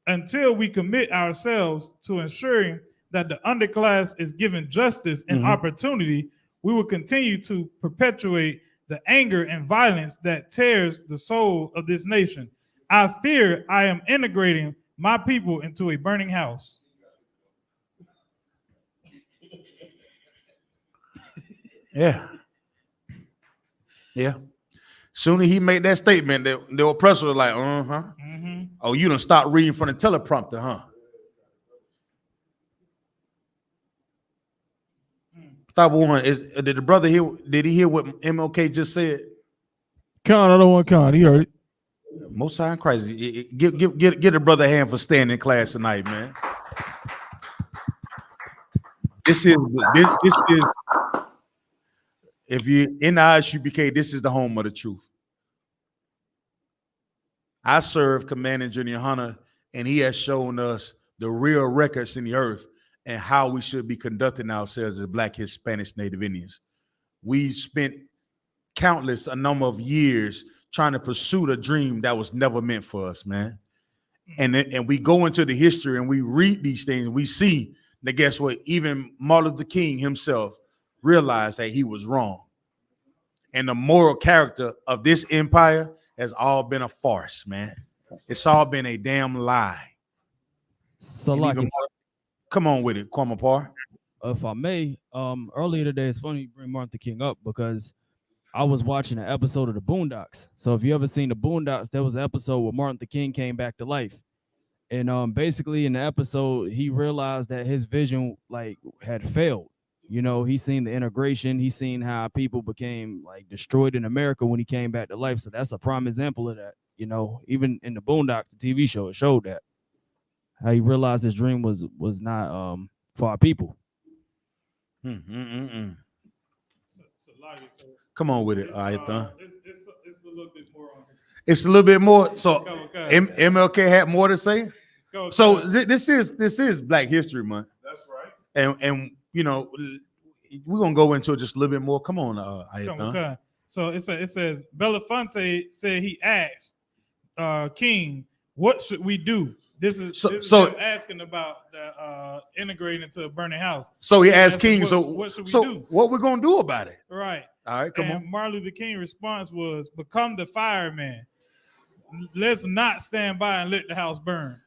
Until we commit ourselves to ensuring that the underclass is given justice and opportunity, we will continue to perpetuate the anger and violence that tears the soul of this nation. I fear I am integrating my people into a burning house. Yeah. Soon as he made that statement, the oppressor was like, Oh, you done stop reading from the teleprompter, huh? Thought one is did the brother hear? Did he hear what MLK just said? Con, I don't want Con. He heard it. Most High in Christ. Give the brother a hand for staying in class tonight, man. This is if you're in the I.S.U.P.K, this is the home of the truth. I serve Commanding General YAHANNA, and he has shown us the real records in the earth and how we should be conducting ourselves as Black, Hispanics, Native Indians. We spent a number of years trying to pursue a dream that was never meant for us, man. And we go into the history and we read these things. And we see that, guess what? Even Martin Luther King himself realized that he was wrong. And the moral character of this empire has all been a farce, man. It's all been a damn lie. Come on with it, Kwame Par. If I may, earlier today, it's funny you bring Martin Luther King up because I was watching an episode of the Boondocks. So if you ever seen the Boondocks, there was an episode where Martin Luther King came back to life. And basically in the episode, he realized that his vision had failed. You know, he seen the integration, he seen how people became destroyed in America when he came back to life. So that's a prime example of that. You know, even in the Boondocks, the TV show, it showed that. How he realized his dream was not for our people. Come on with it, Ayathan. It's a little bit more on this. It's a little bit more. So MLK had more to say. So this is Black History Month. That's right. And you know, we're gonna go into it just a little bit more. Come on, Ayathan. So it says Belafonte said he asked King, what should we do? This is asking about the integrating into a burning house. So he asked King, what should we do? What we're gonna do about it? Right. All right, come on. Martin Luther King's response was, become the fireman. Let's not stand by and let the house burn.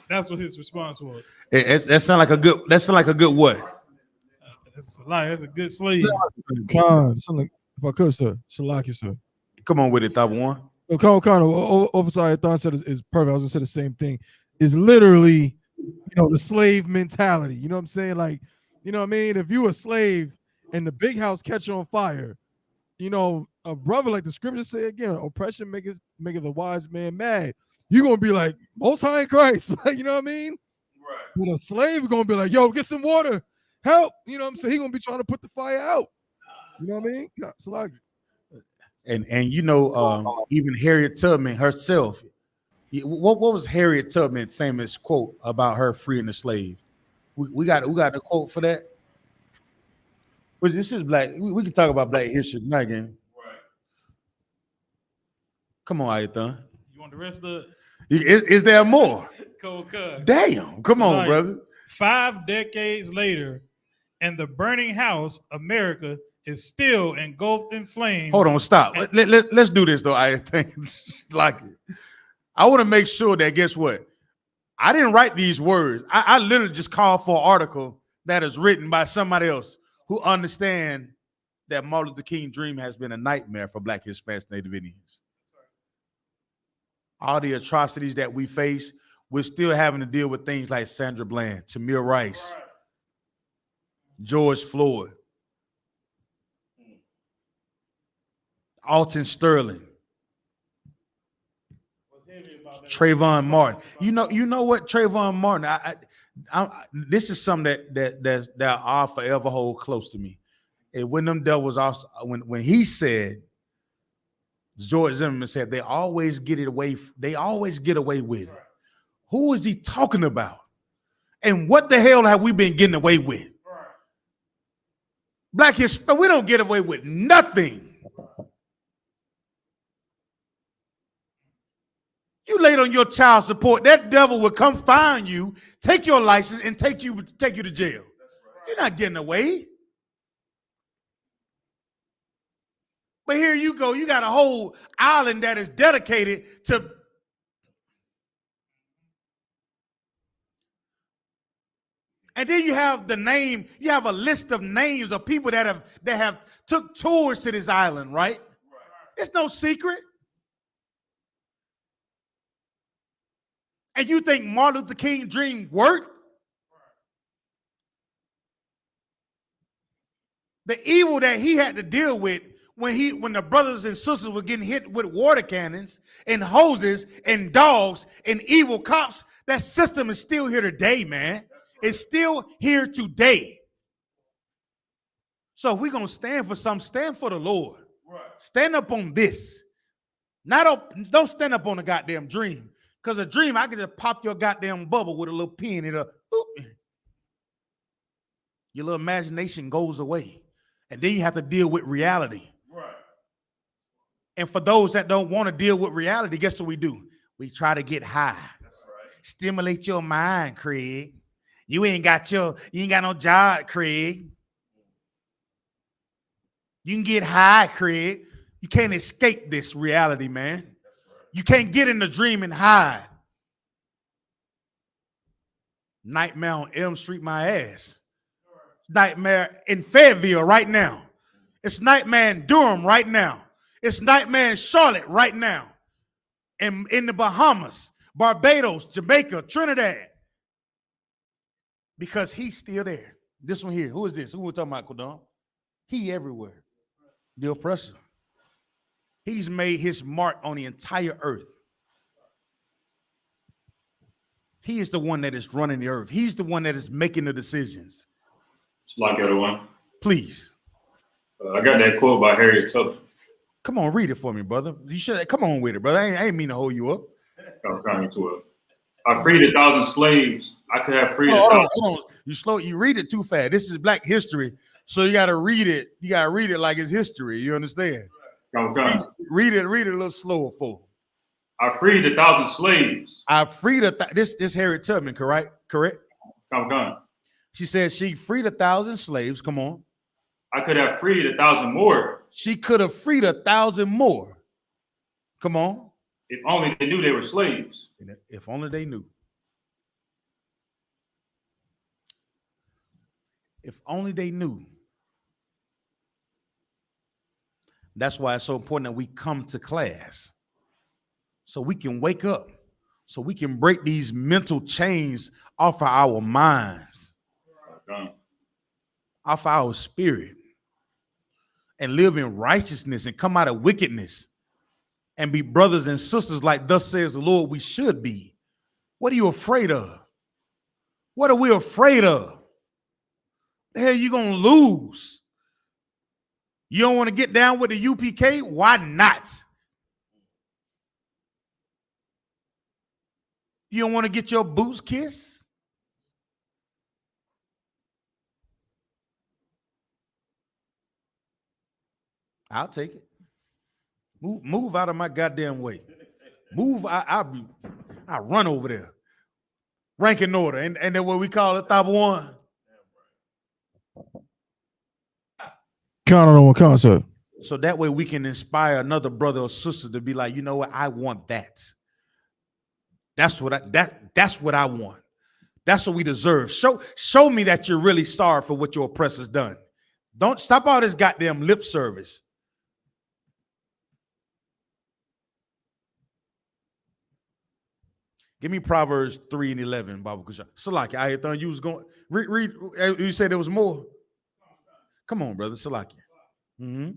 That's what his response was. That sound like a good what? That's a lie. That's a good slave. Con, if I could, sir. Shalaki, sir. Come on with it, Top One. Officer Thon said is perfect. I was gonna say the same thing. It's literally, the slave mentality. You know what I'm saying? Like, you know what I mean? If you a slave and the big house catch on fire, a brother, like the scriptures say again, oppression maketh the wise man mad. You're gonna be like, Most High in Christ. Like, you know what I mean? Right. But a slave is gonna be like, yo, get some water, help. You know what I'm saying? He's gonna be trying to put the fire out. You know what I mean? Salagi. And even Harriet Tubman herself. What was Harriet Tubman famous quote about her freeing the slave? We got a quote for that. But this is Black. We can talk about Black history tonight again. Right. Come on, Ayathan. You want the rest of it? Is there more? Cool. Damn. Come on, brother. 5 decades later, in the burning house, America is still engulfed in flames. Hold on, stop. Let's do this though. I think I want to make sure that, guess what? I didn't write these words. I literally just called for an article that is written by somebody else who understand that Martin Luther King dream has been a nightmare for Black, Hispanics, Native Indians. All the atrocities that we face, we're still having to deal with things like Sandra Bland, Tamir Rice, George Floyd, Alton Sterling, Trayvon Martin. You know what, Trayvon Martin? This is something that I'll forever hold close to me. And when them devils also when he said, George Zimmerman said, they always get away with it. Who is he talking about? And what the hell have we been getting away with? Black Hispanic, we don't get away with nothing. You laid on your child support, that devil will come find you, take your license, and take you to jail. Right. You're not getting away. But here you go, you got a whole island that is dedicated to and then you have a list of names of people that have took tours to this island, right? It's no secret. And you think Martin Luther King dream worked? The evil that he had to deal with when the brothers and sisters were getting hit with water cannons and hoses and dogs and evil cops, that system is still here today, man. It's still here today. So if we're going to stand for something, stand for the Lord. Right. Stand up on this. Don't stand up on a goddamn dream. Because a dream, I can just pop your goddamn bubble with a little pin in it. Your little imagination goes away. And then you have to deal with reality. Right. And for those that don't want to deal with reality, guess what we do? We try to get high. That's right. Stimulate your mind, Craig. You ain't got no job, Craig. You can get high, Craig. You can't escape this reality, man. That's right. You can't get in the dream and hide. Nightmare on Elm Street, my ass. Nightmare in Fayetteville right now. It's nightmare in Durham right now. It's nightmare in Charlotte right now. And in the Bahamas, Barbados, Jamaica, Trinidad. Because he's still there. This one here. Who is this? Who we're talking about, Kodam? He everywhere. The oppressor. He's made his mark on the entire earth. He is the one that is running the earth. He's the one that is making the decisions. It's like everyone. Please. I got that quote by Harriet Tubman. Come on, read it for me, brother. You should come on with it, brother. I ain't mean to hold you up. I'm coming to it. I freed 1,000 slaves. I could have freed 1,000. Hold on. You read it too fast. This is Black history, so you got to read it. You got to read it like it's history. You understand? Read it a little slower, for. I freed 1,000 slaves. I freed this Harriet Tubman, correct? Come. She said she freed 1,000 slaves. Come on. I could have freed 1,000 more. She could have freed 1,000 more. Come on. If only they knew they were slaves. If only they knew. If only they knew. That's why it's so important that we come to class. So we can wake up. So we can break these mental chains off of our minds. Off our spirit. And live in righteousness and come out of wickedness. And be brothers and sisters like thus says the Lord we should be. What are you afraid of? What are we afraid of? The hell you gonna lose? You don't want to get down with the UPK? Why not? You don't want to get your boots kissed? I'll take it. Move out of my goddamn way. Move. I run over there. Ranking order. And then what we call it, top one. Count on one concept. So that way we can inspire another brother or sister to be like, you know what, I want that. That's what I want. That's what we deserve. Show me that you're really sorry for what your oppressor's done. Don't stop all this goddamn lip service. Give me Proverbs 3:11, Baba Kusha. Salaki, I thought you was going read. You said there was more. Come on, brother, Salaki. Mm-hmm.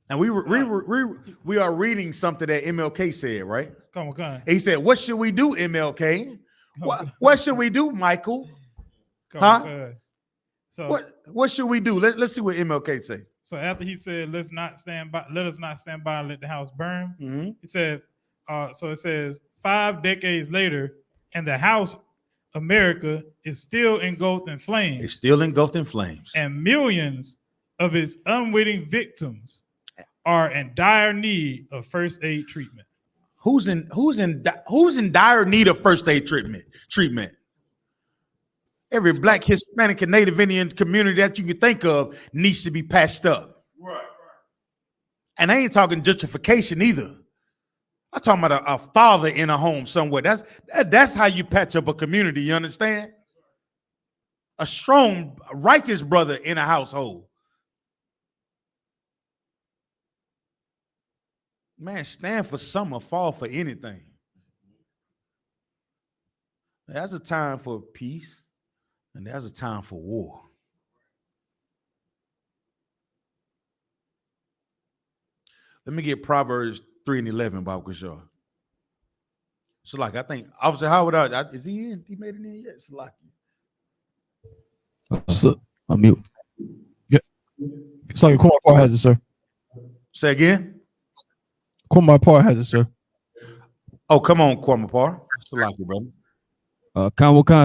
And we are reading something that MLK said, right? Come on. He said, "What should we do, MLK? What should we do, Michael? So what should we do? Let's see what MLK say." So after he said, let us not stand by and let the house burn. Mm-hmm. He said, so it says 5 decades later, and the house America is still engulfed in flames. It's still engulfed in flames. And millions of its unwitting victims are in dire need of first aid treatment. Who's in dire need of first aid treatment? Every Black, Hispanic, and Native Indian community that you can think of needs to be patched up. Right. And I ain't talking gentrification either. I'm talking about a father in a home somewhere. That's how you patch up a community. You understand? A strong, righteous brother in a household. Man, stand for some or fall for anything. There's a time for peace, and there's a time for war. Let me get Proverbs 3:11, Bob Kershaw. So, like, I think Officer Howard, is he in? He made it in yet? So, like, I'm mute. Yeah. It's like Kwame Paul has it, sir. Say again. Kwame Paul has it, sir. Oh, come on, Kwame Paul. So, like, brother.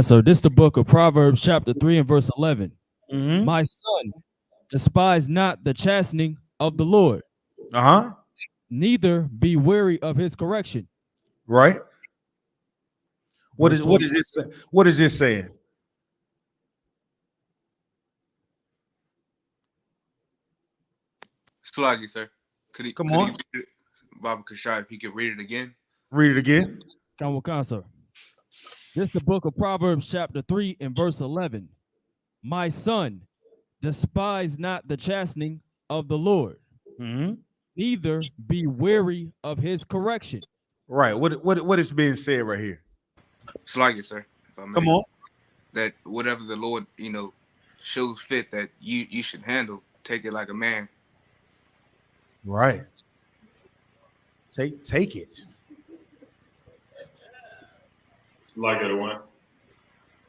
Sir. This is the book of Proverbs, chapter 3 and verse 11. My son, despise not the chastening of the Lord. Neither be weary of his correction. Right. What is this? What is this saying? Sluggy, sir. Could Come he on. read it? Baba Kashai, if he could read it again. Read it again. Sir. This is the book of Proverbs, chapter 3 and verse 11. My son, despise not the chastening of the Lord. Neither be weary of his correction. Right. What is being said right here? Sluggy, sir. If I may. Come on. That whatever the Lord, shows fit that you should handle, take it like a man. Right. Take it. Like that one.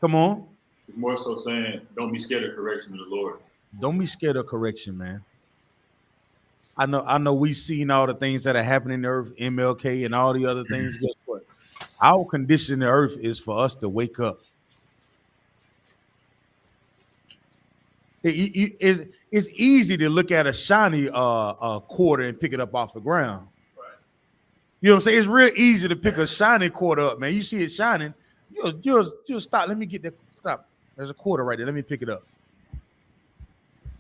Come on. It's more so saying, don't be scared of correction of the Lord. Don't be scared of correction, man. I know we've seen all the things that are happening in the earth, MLK and all the other things. Guess what? Our condition in the earth is for us to wake up. It's easy to look at a shiny quarter and pick it up off the ground. Right. You know what I'm saying? It's real easy to pick a shiny quarter up, man. You see it shining, you'll stop. Let me get that. Stop. There's a quarter right there. Let me pick it up.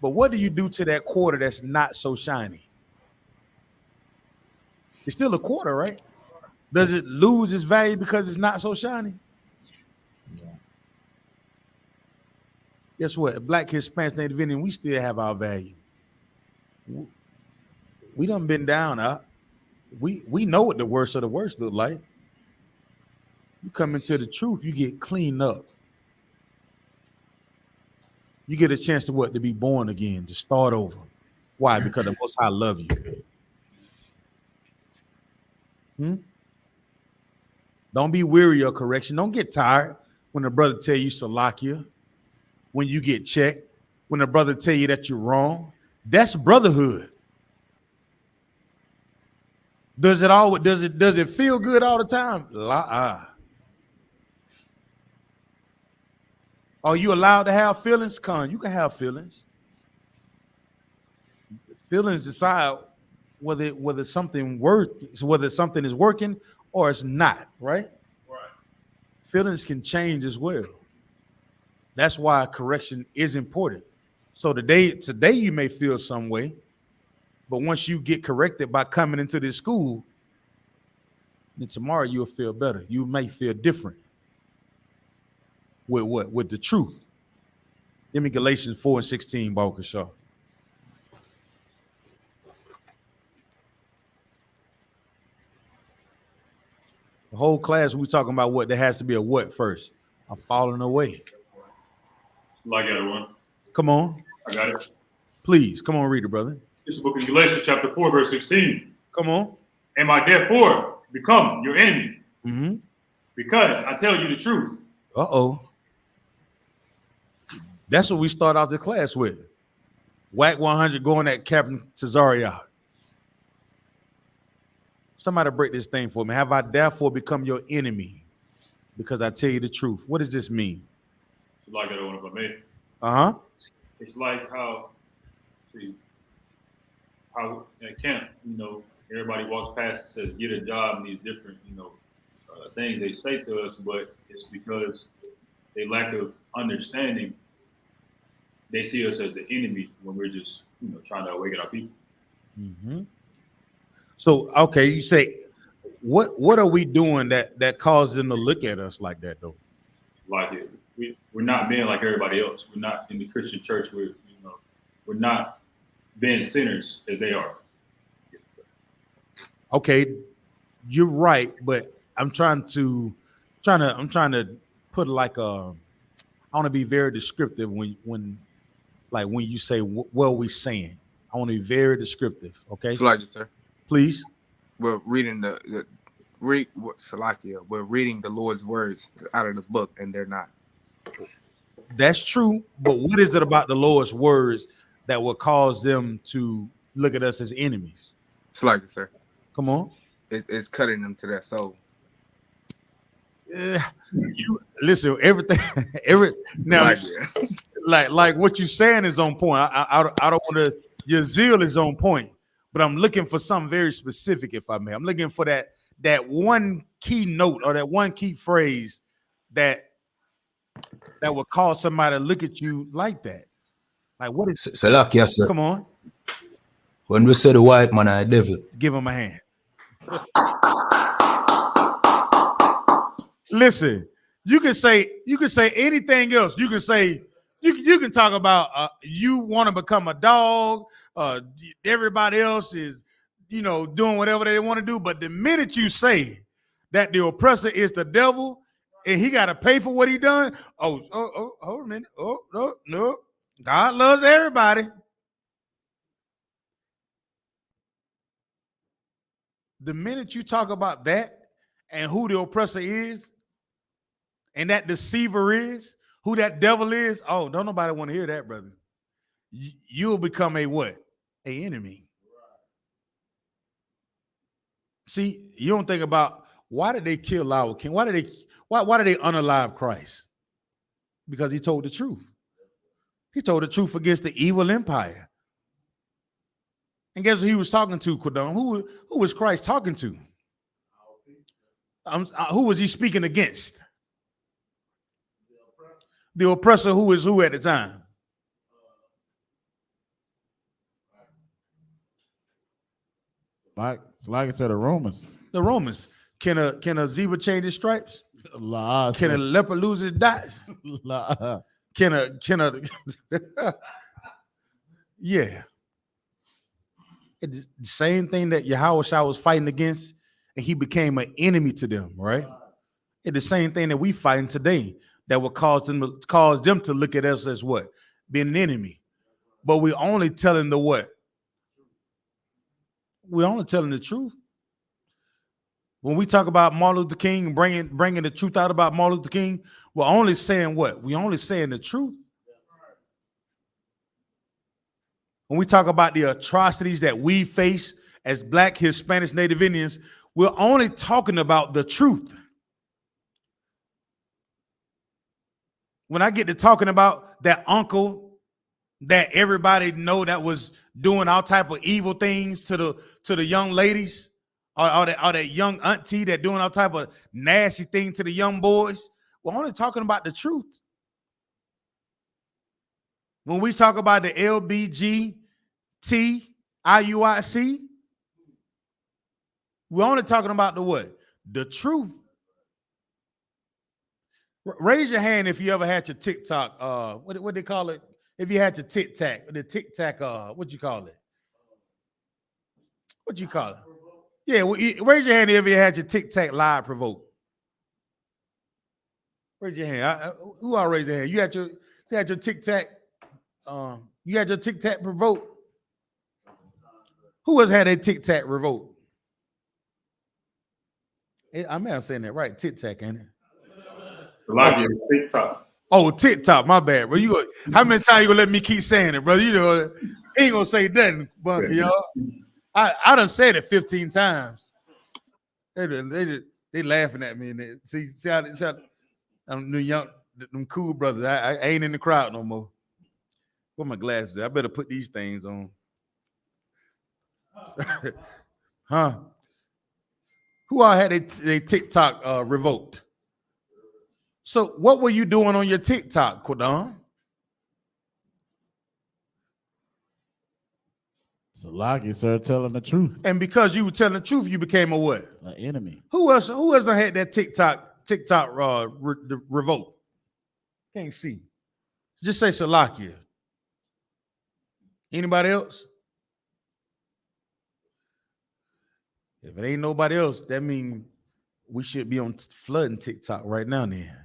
But what do you do to that quarter that's not so shiny? It's still a quarter, right? Does it lose its value because it's not so shiny? Guess what? Black, Hispanic, Native Indian, we still have our value. We done been down. We know what the worst of the worst look like. You come into the truth, you get cleaned up. You get a chance to what? To be born again, to start over. Why? Because the Most High love you. Don't be weary of correction. Don't get tired when the brother tell you Salakia. When you get checked, when a brother tell you that you're wrong, that's brotherhood. Does it feel good all the time? Are you allowed to have feelings? You can have feelings. Feelings decide whether something is working or it's not, right? Right. Feelings can change as well. That's why correction is important. So today you may feel some way, but once you get corrected by coming into this school, then tomorrow you'll feel better. You may feel different. With what? With the truth. Give me Galatians 4:16, Baba Shaw. The whole class we talking about what there has to be a what first? A falling away. Like that one. Come on. I got it. Please, come on, read it, brother. This is the book of Galatians, chapter 4, verse 16. Come on. Am I therefore become your enemy? Because I tell you the truth. That's what we start out the class with. Whack 100 going at Captain Cesario. Somebody break this thing for me. Have I therefore become your enemy? Because I tell you the truth. What does this mean? It's like that one if I may. It's like how at camp, everybody walks past and says, get a job, and these different, things they say to us, but it's because they lack of understanding. They see us as the enemy when we're just, trying to awaken our people. So, okay, you say, what are we doing that causes them to look at us like that, though? Like it. We're not being like everybody else. We're not in the Christian church. We're not being sinners as they are. Okay, you're right, but I'm trying to put like I want to be very descriptive when you say what we saying. I want to be very descriptive. Okay. Salakia, sir. Please. We're reading Salakia. We're reading the Lord's words out of the book, and they're not. That's true, but what is it about the Lord's words that will cause them to look at us as enemies? Salakia, sir. Come on. It's cutting them to their soul. You listen, everything, now, like what you're saying is on point. I don't want to. Your zeal is on point, but I'm looking for something very specific, if I may. I'm looking for that one key note or that one key phrase that will cause somebody to look at you like that. Like what is Salakia, sir. Come on. When we say the white man are a devil, give him a hand. Listen, you can say anything else. You can say you can talk about you want to become a dog. Everybody else is doing whatever they want to do. But the minute you say that the oppressor is the devil and he got to pay for what he done, hold a minute. No, God loves everybody. The minute you talk about that and who the oppressor is, and that deceiver is, who that devil is, don't nobody want to hear that, brother. You'll become a what? An enemy. See, you don't think about why did they kill our king? Why did they unalive Christ? Because he told the truth. He told the truth against the evil empire. And guess who he was talking to, Quadon? Who was Christ talking to? Who was he speaking against? The oppressor who is who at the time? Like I said, the Romans. The Romans. Can a zebra change his stripes? Can a leopard lose his dots? Can a yeah. It's the same thing that Yahushua was fighting against, and he became an enemy to them, right? It's the same thing that we fighting today that will cause them to look at us as what? Being an enemy. But we're only telling the what? We're only telling the truth. When we talk about Martin Luther King, bringing the truth out about Martin Luther King, we're only saying what? We're only saying the truth. When we talk about the atrocities that we face as Black, Hispanic, Native Indians, we're only talking about the truth. When I get to talking about that uncle that everybody know that was doing all type of evil things to the young ladies, or that young auntie that doing all type of nasty thing to the young boys, we're only talking about the truth. When we talk about the LBGTIUIC, we're only talking about the what? The truth. Raise your hand if you ever had your TikTok. What they call it? If you had your the Tic Tac. What you call it? What you call it? Yeah, raise your hand if you had your Tic Tac live provoke. Raise your hand. Who all raised their hand? You had your Tic Tac. You had your Tic Tac provoke. Who has had a Tic Tac revolt? I may have saying that right. Tic Tac, ain't it? TikTok. Oh, TikTok. My bad, bro. How many times you gonna let me keep saying it, brother? Ain't gonna say nothing, Bunky, y'all. I done said it 15 times. They laughing at me, and they see how them young, them cool brothers. I ain't in the crowd no more. Put my glasses. I better put these things on. Huh? Who all had a TikTok revoked? So what were you doing on your TikTok, Quadon? Salaki, sir, telling the truth. And because you were telling the truth, you became a what? An enemy. Who else had that TikTok revolt? Can't see. Just say Salakia. Anybody else? If it ain't nobody else, that means we should be on flooding TikTok right now then.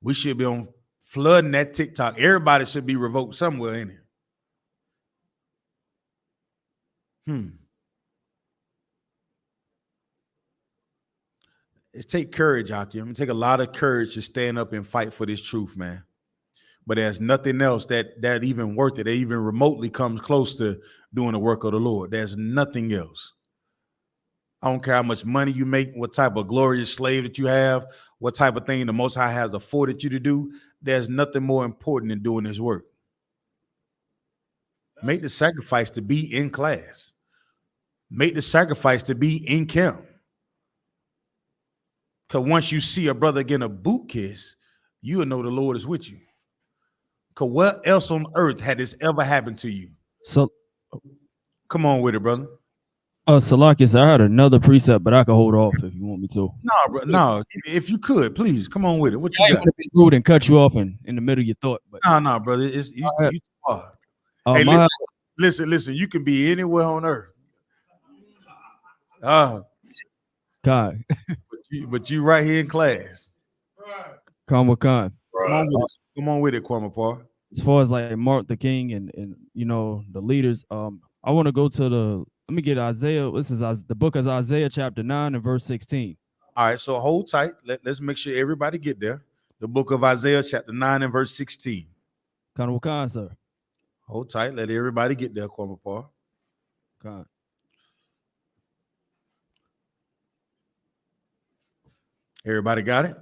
We should be on flooding that TikTok. Everybody should be revoked somewhere in it. It take courage, Akim. It take a lot of courage to stand up and fight for this truth, man. But there's nothing else that even worth it. That even remotely comes close to doing the work of the Lord. There's nothing else. I don't care how much money you make, what type of glorious slave that you have, what type of thing the Most High has afforded you to do. There's nothing more important than doing this work. Make the sacrifice to be in class. Make the sacrifice to be in camp. Because once you see a brother getting a boot kiss, you'll know the Lord is with you. Because what else on earth had this ever happened to you? So, come on with it, brother. Salakis, I had another precept, but I can hold off if you want me to. No, bro, no. If you could, please come on with it. What you I got? want to be rude and cut you off in the middle of your thought, but No, brother. It's you. Hey, listen. You can be anywhere on earth. God, but you right here in class. Come with Khan. Come on with it, Kwame. As far as like Martin Luther King and you know the leaders, I want to go to let me get Isaiah. This is the book of Isaiah, chapter 9 and verse 16. All right, so hold tight. Let's make sure everybody get there. The book of Isaiah, chapter 9 and verse 16. Khan, sir. Hold tight. Let everybody get there, Kwame. Khan. Everybody got it?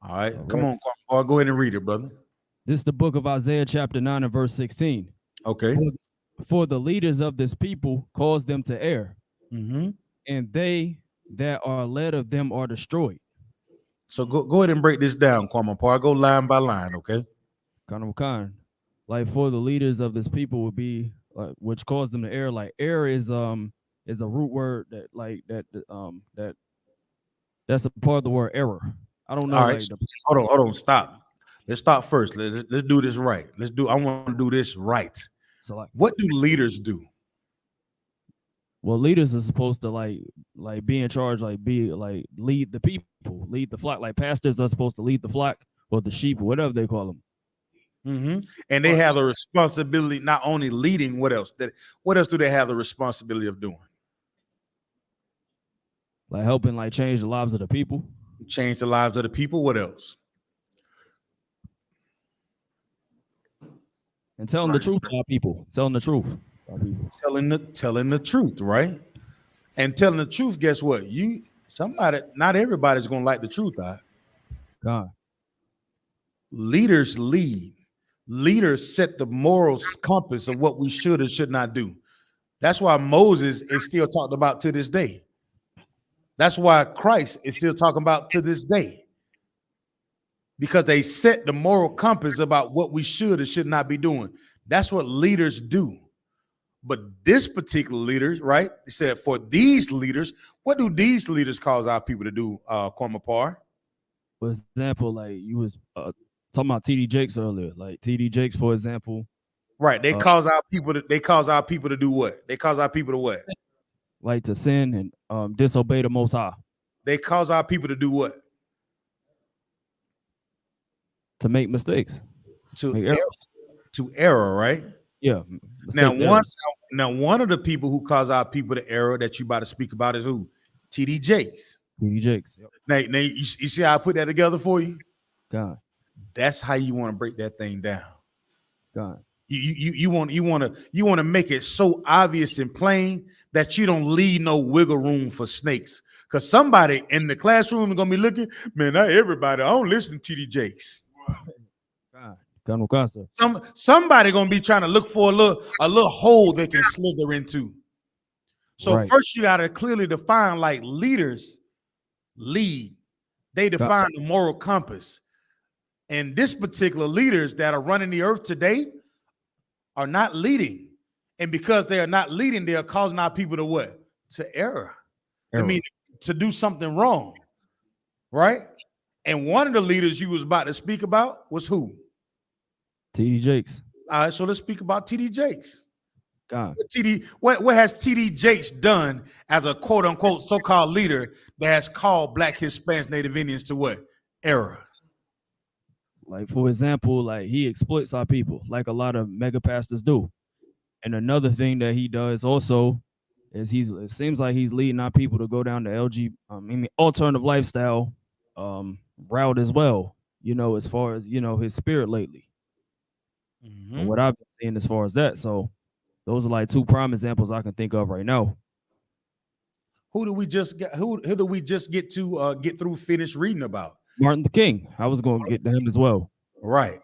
All right, come on, Kwame. Go ahead and read it, brother. This is the book of Isaiah, chapter 9 and verse 16. Okay. For the leaders of this people cause them to err, and they that are led of them are destroyed. So go ahead and break this down, Kwame. Go line by line, okay? Khan. Like for the leaders of this people would be which caused them to err. Like err is a root word that's a part of the word error. I don't know. All right, hold on, stop. Let's start first. Let's do this right. I want to do this right. So what do leaders do? Well, leaders are supposed to like be in charge, lead the people, lead the flock. Like pastors are supposed to lead the flock or the sheep, or whatever they call them. And they have the responsibility not only leading. What else? What else do they have the responsibility of doing? Like helping, like change the lives of the people. Change the lives of the people. What else? And telling the truth to our people. Telling the truth. Telling the truth, right? And telling the truth, guess what? Not everybody's gonna like the truth, God. Leaders lead. Leaders set the moral compass of what we should or should not do. That's why Moses is still talked about to this day. That's why Christ is still talking about to this day. Because they set the moral compass about what we should or should not be doing. That's what leaders do. But this particular leaders, right? They said for these leaders, what do these leaders cause our people to do, Kwame? For example, like you was talking about TD Jakes earlier. Like TD Jakes, for example. Right. They cause our people to do what? They cause our people to what? Like to sin and disobey the Most High. They cause our people to do what? To make mistakes. To error, right? Yeah. Now one of the people who cause our people to error that you about to speak about is who? TD Jakes. TD Jakes. Yep. Now you see how I put that together for you? God. That's how you want to break that thing down. God. You want to make it so obvious and plain that you don't leave no wiggle room for snakes. Because somebody in the classroom is gonna be looking, man, not everybody. I don't listen to TD Jakes. Somebody gonna be trying to look for a little hole they can slither into. So first you gotta clearly define, like leaders lead. They define the moral compass. And this particular leaders that are running the earth today are not leading. And because they are not leading, they are causing our people to what? To error. I mean, to do something wrong. Right? And one of the leaders you was about to speak about was who? TD Jakes. All right, so let's speak about TD Jakes. God. What has TD Jakes done as a quote unquote so-called leader that has called Black, Hispanics, Native Indians to what? Error. Like, for example, like he exploits our people, like a lot of mega pastors do. And another thing that he does also is it seems like he's leading our people to go down the alternative lifestyle route as well, as far as, his spirit lately. And what I've been seeing as far as that. So those are like two prime examples I can think of right now. Who do we just get? Who do we just get through finish reading about? Martin Luther King. I was going to get to him as well. Right.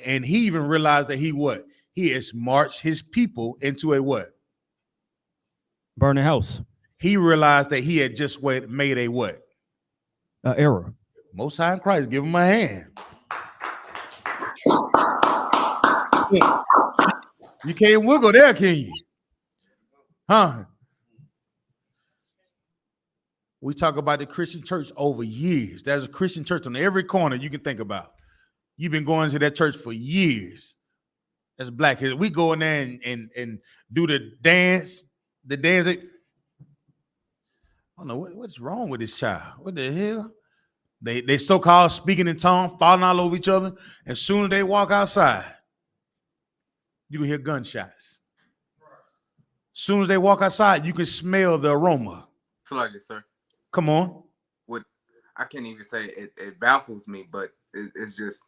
And he even realized that he has marched his people into a what? Burning house. He realized that he had just made a what? Error. Most High in Christ, give him a hand. You can't wiggle there, can you? Huh? We talk about the Christian church over years. There's a Christian church on every corner you can think about. You've been going to that church for years. That's Black. We go in there and do the dance. The dance. I don't know what's wrong with this child. What the hell? They so-called speaking in tongues, falling all over each other. As soon as they walk outside, you can hear gunshots. As soon as they walk outside, you can smell the aroma. So like it, sir. Come on. What I can't even say it baffles me, but it's just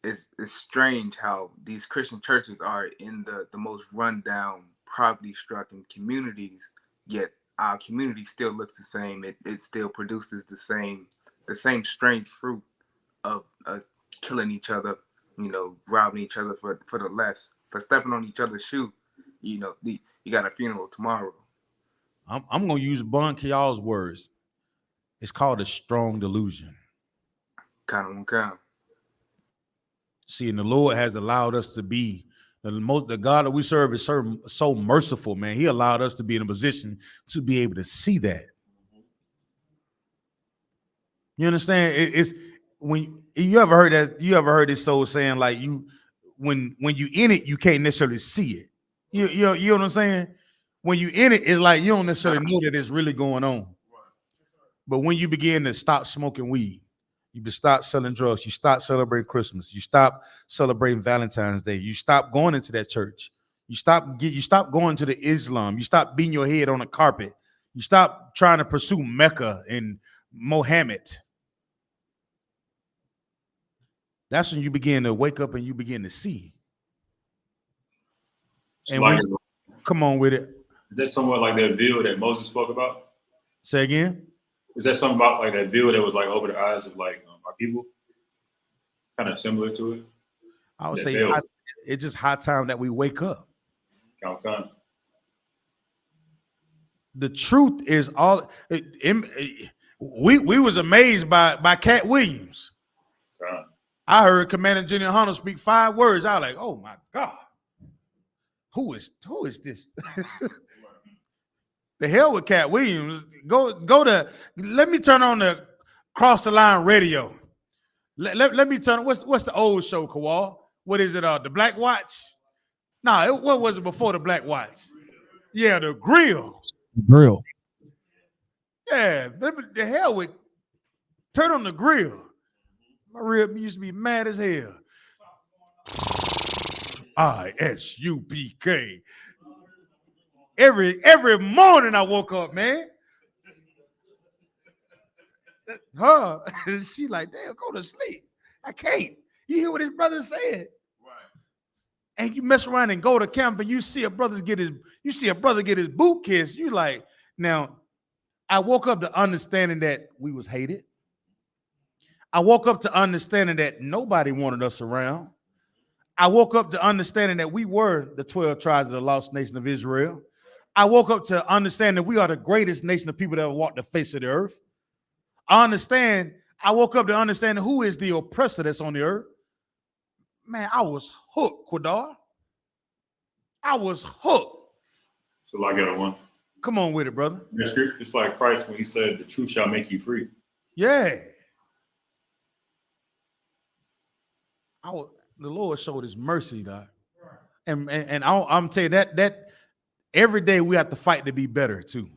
it's strange how these Christian churches are in the most rundown, poverty-stricken communities, yet our community still looks the same. It still produces the same strange fruit of us killing each other, robbing each other for the less, for stepping on each other's shoe. You got a funeral tomorrow. I'm gonna use Bon Kial's words. It's called a strong delusion. Kind of. See, and the Lord has allowed us to be the God that we serve is so merciful, man. He allowed us to be in a position to be able to see that. You understand? It's when you ever heard this soul saying like when you in it, you can't necessarily see it. You know what I'm saying? When you in it, it's like you don't necessarily know that it's really going on. But when you begin to stop smoking weed, you just stop selling drugs, you stop celebrating Christmas, you stop celebrating Valentine's Day, you stop going into that church, you stop going to the Islam, you stop beating your head on the carpet, you stop trying to pursue Mecca and Mohammed. That's when you begin to wake up and you begin to see. And come on with it. Is that somewhat like that veil that Moses spoke about? Say again? Is that something about like that veil that was like over the eyes of like our people? Kind of similar to it? I would say it's just high time that we wake up. Count. The truth is we was amazed by Cat Williams. I heard Commander General Hunter speak 5 words. I was like, oh my God. Who is this? The hell with Cat Williams. Go to, let me turn on the Cross the Line radio. Let me turn, what's the old show, Kawal? What is it, the Black Watch? What was it before the Black Watch? Yeah, the Grill. Grill. Yeah, the hell with, turn on the Grill. My rib used to be mad as hell. I.S.U.P.K. Every morning I woke up, man. She like, damn, go to sleep. I can't. You hear what his brother said? Right. And you mess around and go to camp and you see a brother get his boot kissed. You like, now, I woke up to understanding that we was hated. I woke up to understanding that nobody wanted us around. I woke up to understanding that we were the 12 tribes of the lost nation of Israel. I woke up to understand that we are the greatest nation of people that ever walked the face of the earth. I woke up to understand who is the oppressor that's on the earth. Man, I was hooked, Quadar. I was hooked. So I got one. Come on with it, brother. It's like Christ when he said, the truth shall make you free. Yeah. The Lord showed his mercy, Doc. And I'm telling you that every day we have to fight to be better too.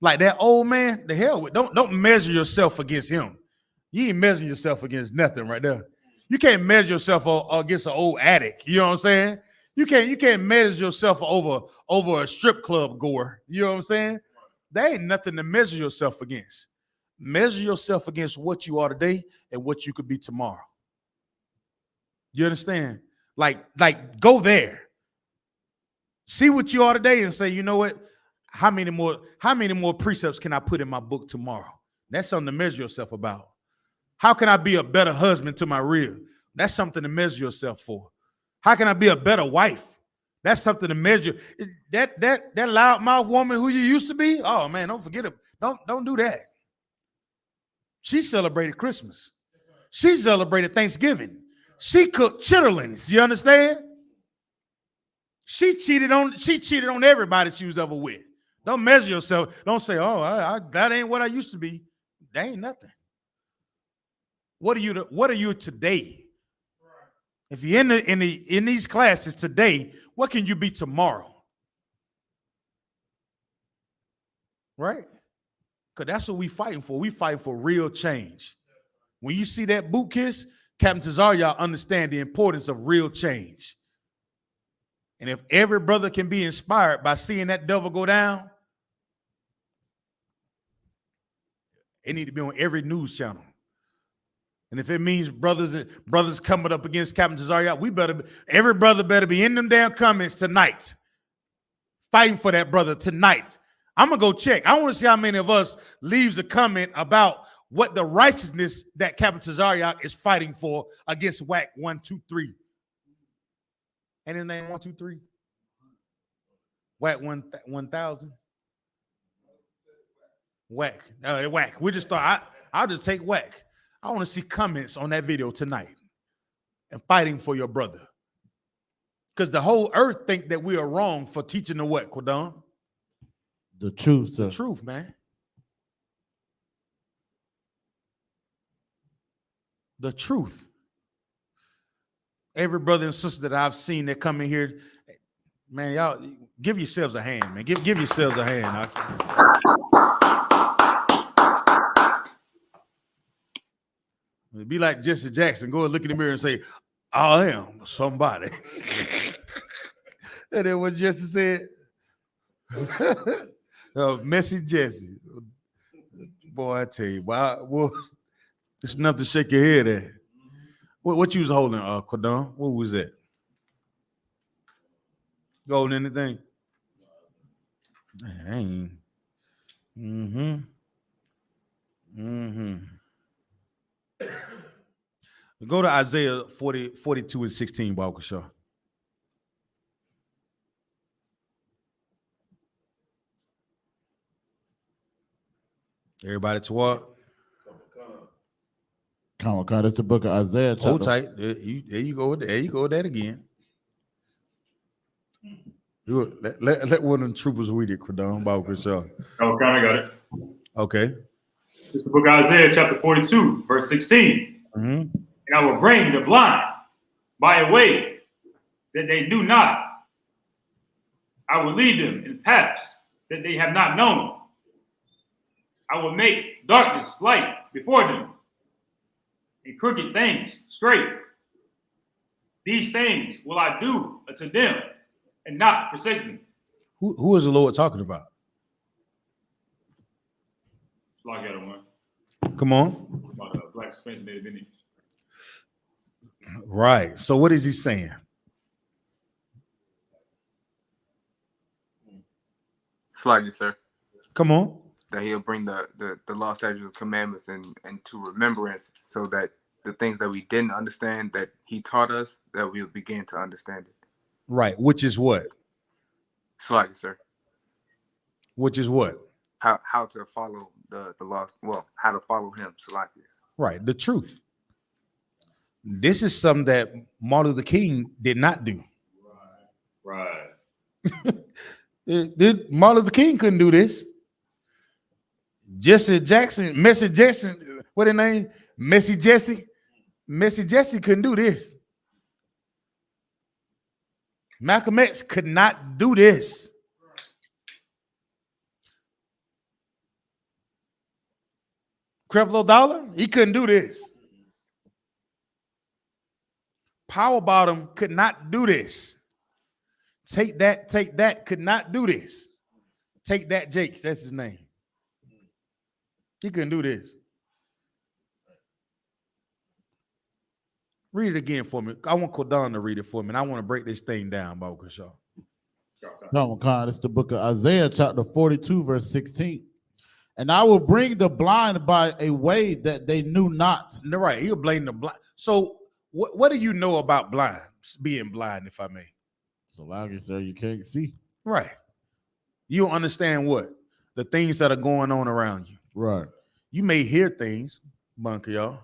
Like that old man, the hell with, don't measure yourself against him. You ain't measuring yourself against nothing right there. You can't measure yourself against an old addict. You know what I'm saying? You can't measure yourself over a strip club goer. You know what I'm saying? There ain't nothing to measure yourself against. Measure yourself against what you are today and what you could be tomorrow. You understand? Like go there. See what you are today and say, you know what? How many more precepts can I put in my book tomorrow? That's something to measure yourself about. How can I be a better husband to my rib? That's something to measure yourself for. How can I be a better wife? That's something to measure. That loudmouth woman who you used to be, oh man, don't forget it. Don't do that. She celebrated Christmas. She celebrated Thanksgiving. She cooked chitterlings. You understand? She cheated on everybody she was ever with. Don't measure yourself. Don't say, oh, that ain't what I used to be. That ain't nothing. What are you today? If you're in these classes today, what can you be tomorrow? Right? Because that's what we fighting for. We fight for real change. When you see that boot kiss, Captain Tazariah understand the importance of real change. And if every brother can be inspired by seeing that devil go down, it need to be on every news channel. And if it means brothers coming up against Captain Tazariah, every brother better be in them damn comments tonight, fighting for that brother tonight. I'm gonna go check. I want to see how many of us leaves a comment about what the righteousness that Captain Tazariah is fighting for against YAHANNA 123. And his name 123? YAHANNA 1000? YAHANNA. We just thought I'll just take YAHANNA. I want to see comments on that video tonight and fighting for your brother. Because the whole earth think that we are wrong for teaching the what, Quadon? The truth, sir. The truth, man. The truth. Every brother and sister that I've seen that come in here, man, y'all give yourselves a hand, man. Give yourselves a hand. It'd be like Jesse Jackson. Go and look in the mirror and say, I am somebody. And then what Jesse said, messy Jesse. Boy, I tell you, well, it's enough to shake your head at. What you was holding, Quadon? What was that? Gold anything? Man, Go to Isaiah 42 and 16, Walker Shaw. Everybody to what? Come on, that's the book of Isaiah. Hold tight. There you go. There you go. That again. Let one of the troopers read it, Quadon, Walker Shaw. Oh, I got it. Okay. It's the book of Isaiah, chapter 42, verse 16. Mm-hmm. And I will bring the blind by a way that they do not. I will lead them in paths that they have not known. I will make darkness light before them, and crooked things straight. These things will I do unto them, and not forsake them. Who is the Lord talking about? So I got one. Come on. About black suspension native Indians. Right. So what is he saying? Slightly, sir. Come on. That he'll bring the law, statutes, and commandments into remembrance, so that the things that we didn't understand that he taught us, that we'll begin to understand it. Right. Which is what? Slightly, sir. Which is what? How to follow the law. Well, how to follow him. Slightly. Right. The truth. This is something that Martin Luther King did not do. Right. Martin Luther King couldn't do this. Messy Jackson, what his name? Messy Jesse couldn't do this. Malcolm X could not do this. Creflo Dollar, he couldn't do this. Power Bottom could not do this. Take that, could not do this. Take that, Jakes, that's his name. He couldn't do this. Read it again for me. I want Kodon to read it for me, and I want to break this thing down, Bob Kershaw. Come on, it's the book of Isaiah, chapter 42, verse 16. And I will bring the blind by a way that they knew not. Right, he'll blame the blind. So what do you know about blind, being blind, if I may? So like you said, you can't see. Right. You don't understand what? The things that are going on around you. Right. You may hear things, Bunker, y'all.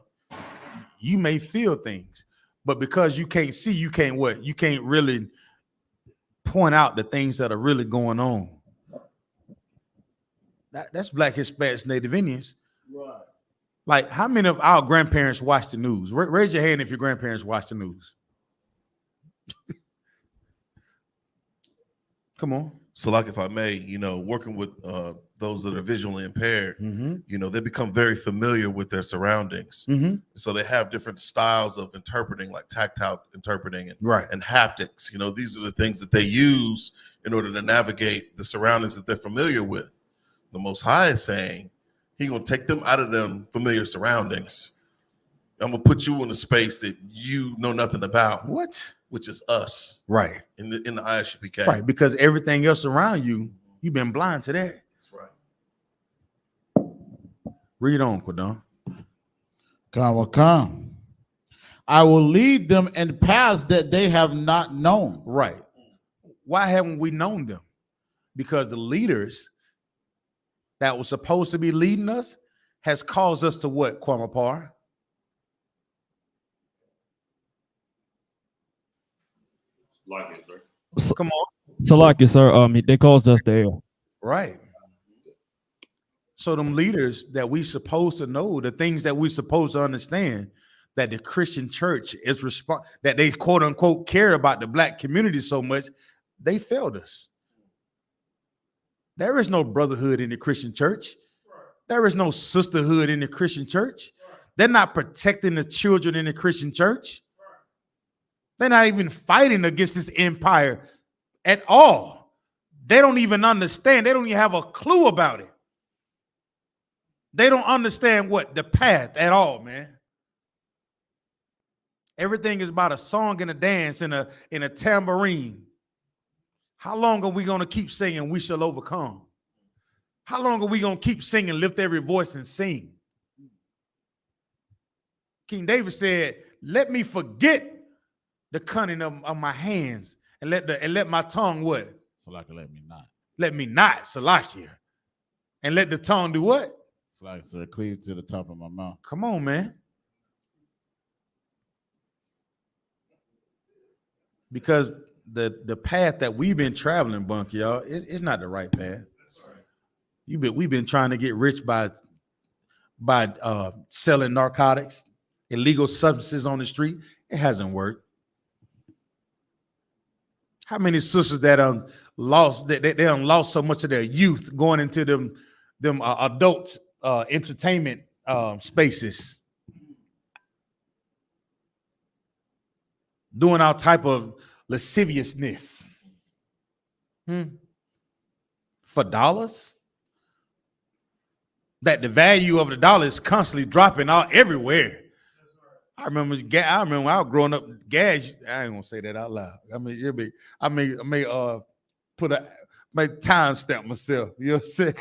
You may feel things, but because you can't see, you can't what? You can't really point out the things that are really going on. That's Black, Hispanics, Native Indians. Right. Like, how many of our grandparents watch the news? Raise your hand if your grandparents watch the news. Come on. So, like, if I may, you know, working with those that are visually impaired, you know, they become very familiar with their surroundings. So they have different styles of interpreting, like tactile interpreting and haptics. You know, these are the things that they use in order to navigate the surroundings that they're familiar with. The Most High is saying He's going to take them out of them familiar surroundings. I'm going to put you in a space that you know nothing about. What? Which is us. Right. In the I.S.U.P.K. Right, because everything else around you, you've been blind to that. That's right. Read on, Kodon. Come. I will lead them in paths that they have not known. Right. Why haven't we known them? Because the leaders that was supposed to be leading us has caused us to what, Kwamapar? Like it, sir. Come on. Salaki, sir. They caused us to err. Right. So them leaders that we supposed to know, the things that we supposed to understand, that the Christian church is that they quote unquote care about the black community so much, they failed us. There is no brotherhood in the Christian church. There is no sisterhood in the Christian church. They're not protecting the children in the Christian church. They're not even fighting against this empire at all. They don't even understand. They don't even have a clue about it. They don't understand what the path at all, man. Everything is about a song and a dance and a tambourine. How long are we going to keep singing "We Shall Overcome"? How long are we going to keep singing "Lift Every Voice and Sing"? King David said, "Let me forget the cunning of my hands and let my tongue what? Salakia, let me not. Let me not, Salakia. And let the tongue do what? Salakia, sir, cleave to the top of my mouth." Come on, man. Because the path that we've been traveling, Bunk, y'all, it's not the right path. We've been trying to get rich by selling narcotics, illegal substances on the street. It hasn't worked. How many sisters that lost so much of their youth going into them adult entertainment spaces, doing all type of lasciviousness for dollars? That the value of the dollar is constantly dropping out everywhere. I remember when I was growing up, gas. I ain't gonna say that out loud. I may put a time stamp myself. You know what I'm saying?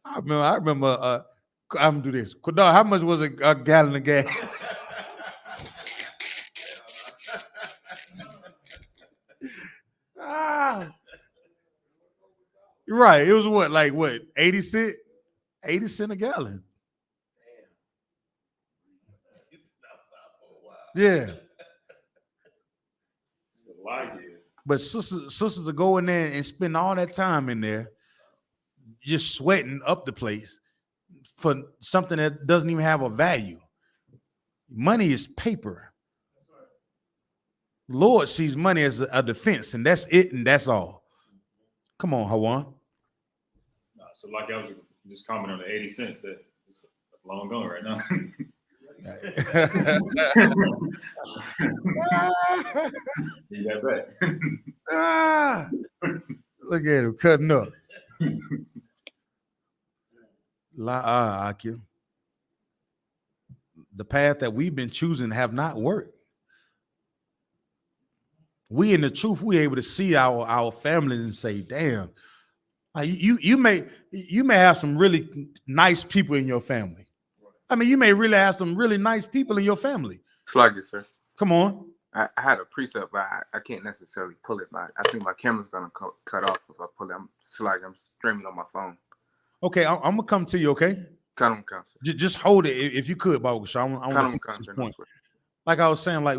I remember. I'm gonna do this. Kodar, how much was a gallon of gas? Right. It was what, 80 cents? 80 cents a gallon. Yeah. But sisters will go in there and spend all that time in there just sweating up the place for something that doesn't even have a value. Money is paper. Lord sees money as a defense, and that's it, and that's all. Come on, Hawan. So like I was just commenting on the 80 cents. That's long gone right now. Need that back. Look at him cutting up. Akim. The path that we've been choosing have not worked. We in the truth, we able to see our families and say, damn, you may have some really nice people in your family. I mean, you may really have some really nice people in your family. It's like it, sir. Come on. I had a precept, but I can't necessarily pull it. I think my camera's gonna cut off if I pull it. It's like I'm streaming on my phone. Okay, I'm gonna come to you. Okay. Cut on, sir. Just hold it if you could, Bob. I want to point. Like I was saying, like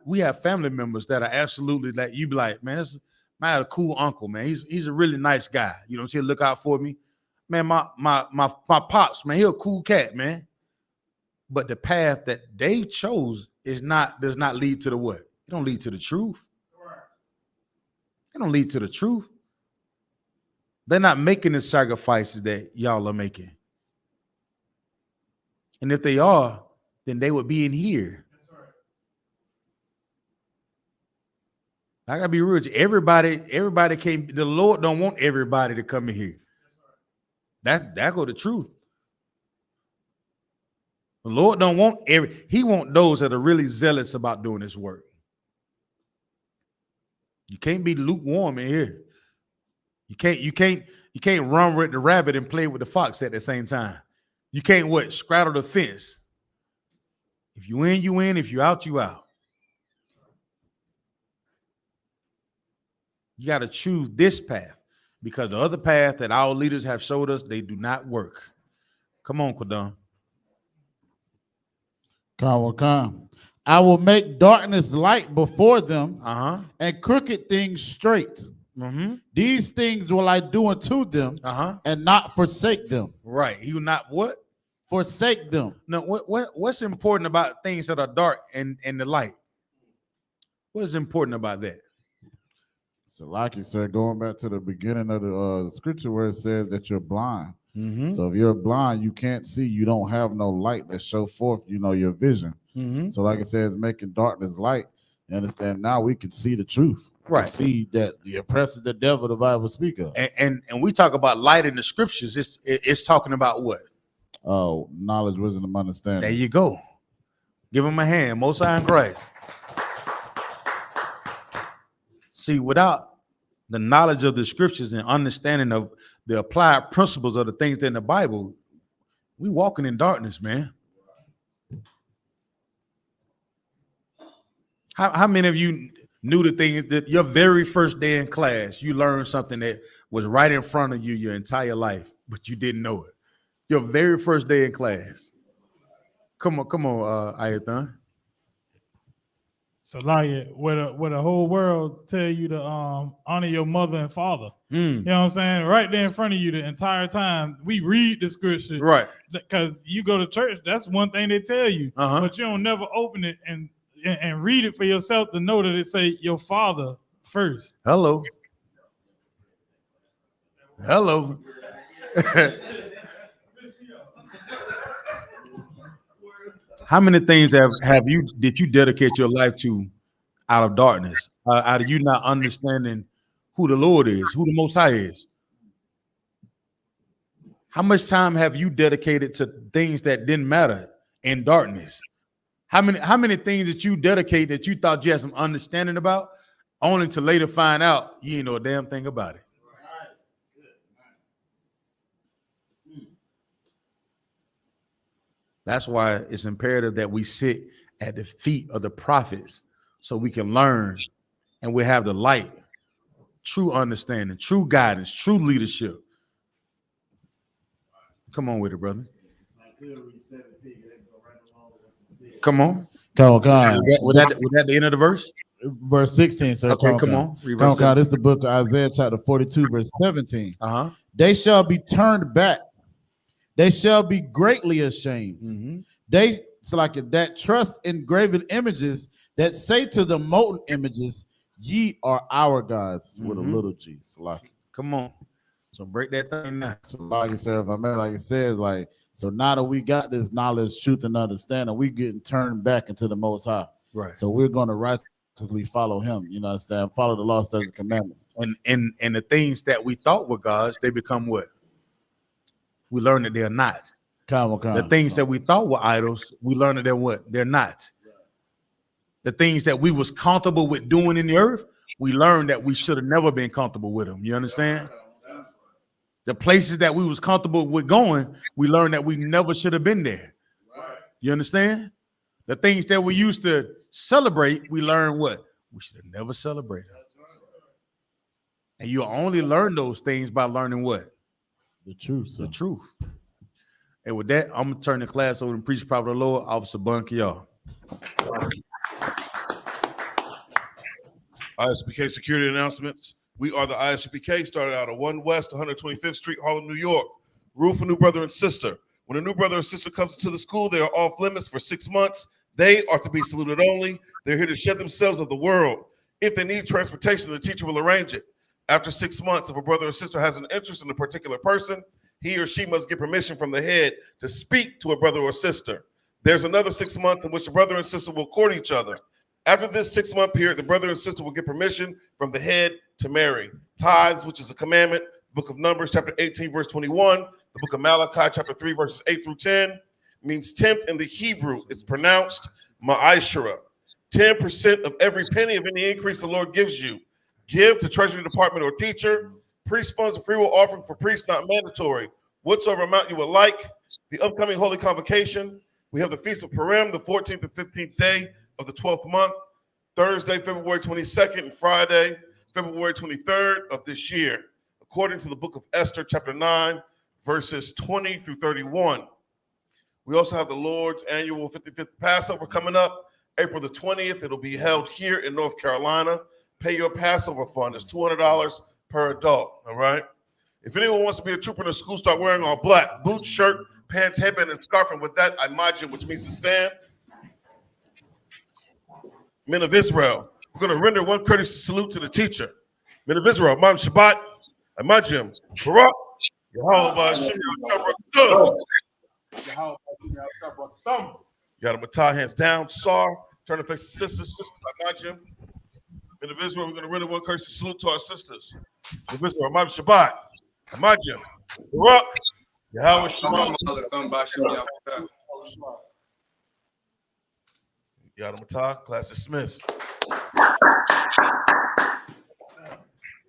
we have family members that are absolutely like you be like, man, I had a cool uncle, man. He's a really nice guy. You know, he'll look out for me. Man, my pops, man, he a cool cat, man. But the path that they chose does not lead to the what? It don't lead to the truth. It don't lead to the truth. They're not making the sacrifices that y'all are making. And if they are, then they would be in here. I gotta be real. Everybody came. The Lord don't want everybody to come in here. That go the truth. The Lord don't want He want those that are really zealous about doing His work. You can't be lukewarm in here. You can't run with the rabbit and play with the fox at the same time. You can't straddle the fence. If you in, you in. If you out, you out. You got to choose this path because the other path that our leaders have showed us, they do not work. Come on, Kwadam. I will make darkness light before them and crooked things straight. These things will I do unto them and not forsake them. Right. He will not what? Forsake them. Now, what's important about things that are dark and the light? What is important about that? So like you said, going back to the beginning of the scripture where it says that you're blind. So if you're blind, you can't see, you don't have no light that show forth, your vision. So like it says, making darkness light. You understand? Now we can see the truth. Right. See that the oppressor, the devil, the Bible speak of. And we talk about light in the scriptures. It's talking about what? Oh, knowledge, wisdom, understanding. There you go. Give him a hand. Most High in Christ. See, without the knowledge of the scriptures and understanding of the applied principles of the things in the Bible, we walking in darkness, man. How many of you knew the things that your very first day in class, you learned something that was right in front of you your entire life, but you didn't know it? Your very first day in class. Come on, Ayathan. So like where the whole world tell you to honor your mother and father. You know what I'm saying? Right there in front of you the entire time. We read the scripture. Right. Because you go to church, that's one thing they tell you. But you don't never open it and read it for yourself to know that it say your father first. Hello. How many things did you dedicate your life to out of darkness? Out of you not understanding who the Lord is, who the Most High is? How much time have you dedicated to things that didn't matter in darkness? How many things that you dedicate that you thought you had some understanding about, only to later find out you ain't know a damn thing about it? That's why it's imperative that we sit at the feet of the prophets so we can learn and we have the light, true understanding, true guidance, true leadership. Come on with it, brother. Come on. Was that the end of the verse? Verse 16, sir. Okay, come on. This is the book of Isaiah, chapter 42, verse 17. They shall be turned back. They shall be greatly ashamed. That trust in graven images, that say to the molten images, ye are our gods with a little g. Come on. So break that thing down. So like I said, if I may, like it says, like, so now that we got this knowledge, truth, and understanding, we getting turned back into the Most High. Right. So we're going to righteously follow him, you know what I'm saying? Follow the law, statutes, and commandments. And the things that we thought were gods, they become what? We learn that they're not. The things that we thought were idols, we learn that they're what? They're not. The things that we was comfortable with doing in the earth, we learned that we should have never been comfortable with them. You understand? The places that we was comfortable with going, we learned that we never should have been there. You understand? The things that we used to celebrate, we learned what? We should have never celebrated. And you only learn those things by learning what? The truth. The truth. And with that, I'm going to turn the class over and preach the prophet of the Lord, Officer Bunky, y'all. I.S.U.P.K security announcements. We are the I.S.U.P.K, started out at 1 West 125th Street, Harlem, New York. Rule for new brother and sister. When a new brother or sister comes into the school, they are off limits for 6 months. They are to be saluted only. They're here to shed themselves of the world. If they need transportation, the teacher will arrange it. After 6 months, if a brother or sister has an interest in a particular person, he or she must get permission from the head to speak to a brother or sister. There's another 6 months in which the brother and sister will court each other. After this 6 month period, the brother and sister will get permission from the head to marry. Tithes, which is a commandment, the book of Numbers, chapter 18, verse 21, the book of Malachi, chapter 3, verses 8 through 10, means tenth in the Hebrew. It's pronounced ma'ashara. 10% of every penny of any increase the Lord gives you. Give to treasury department or teacher. Priest funds a free will offering for priests, not mandatory. Whatsoever amount you would like. The upcoming Holy Convocation. We have the Feast of Purim, the 14th and 15th day of the 12th month. Thursday, February 22nd, and Friday, February 23rd of this year, according to the book of Esther, chapter 9, verses 20 through 31. We also have the Lord's annual 55th Passover coming up, April the 20th. It'll be held here in North Carolina. Pay your Passover fund. It's $200 per adult, all right? If anyone wants to be a trooper in the school, start wearing all black. Boots, shirt, pants, headband, and scarf. And with that, I-M-A-J, which means to stand. Men of Israel, we're going to render one courteous salute to the teacher. Men of Israel, Imam Shabbat, I-M-A-J, Barak, Yahweh, Got him with tie hands down, Sar, turn to face the sisters, I-M-A-J. Men of Israel, we're going to render one courteous salute to our sisters. Men of Israel, Imam Shabbat, I-M-A-J, Barak, Yahweh, Shalom. Got him with tie, class dismissed.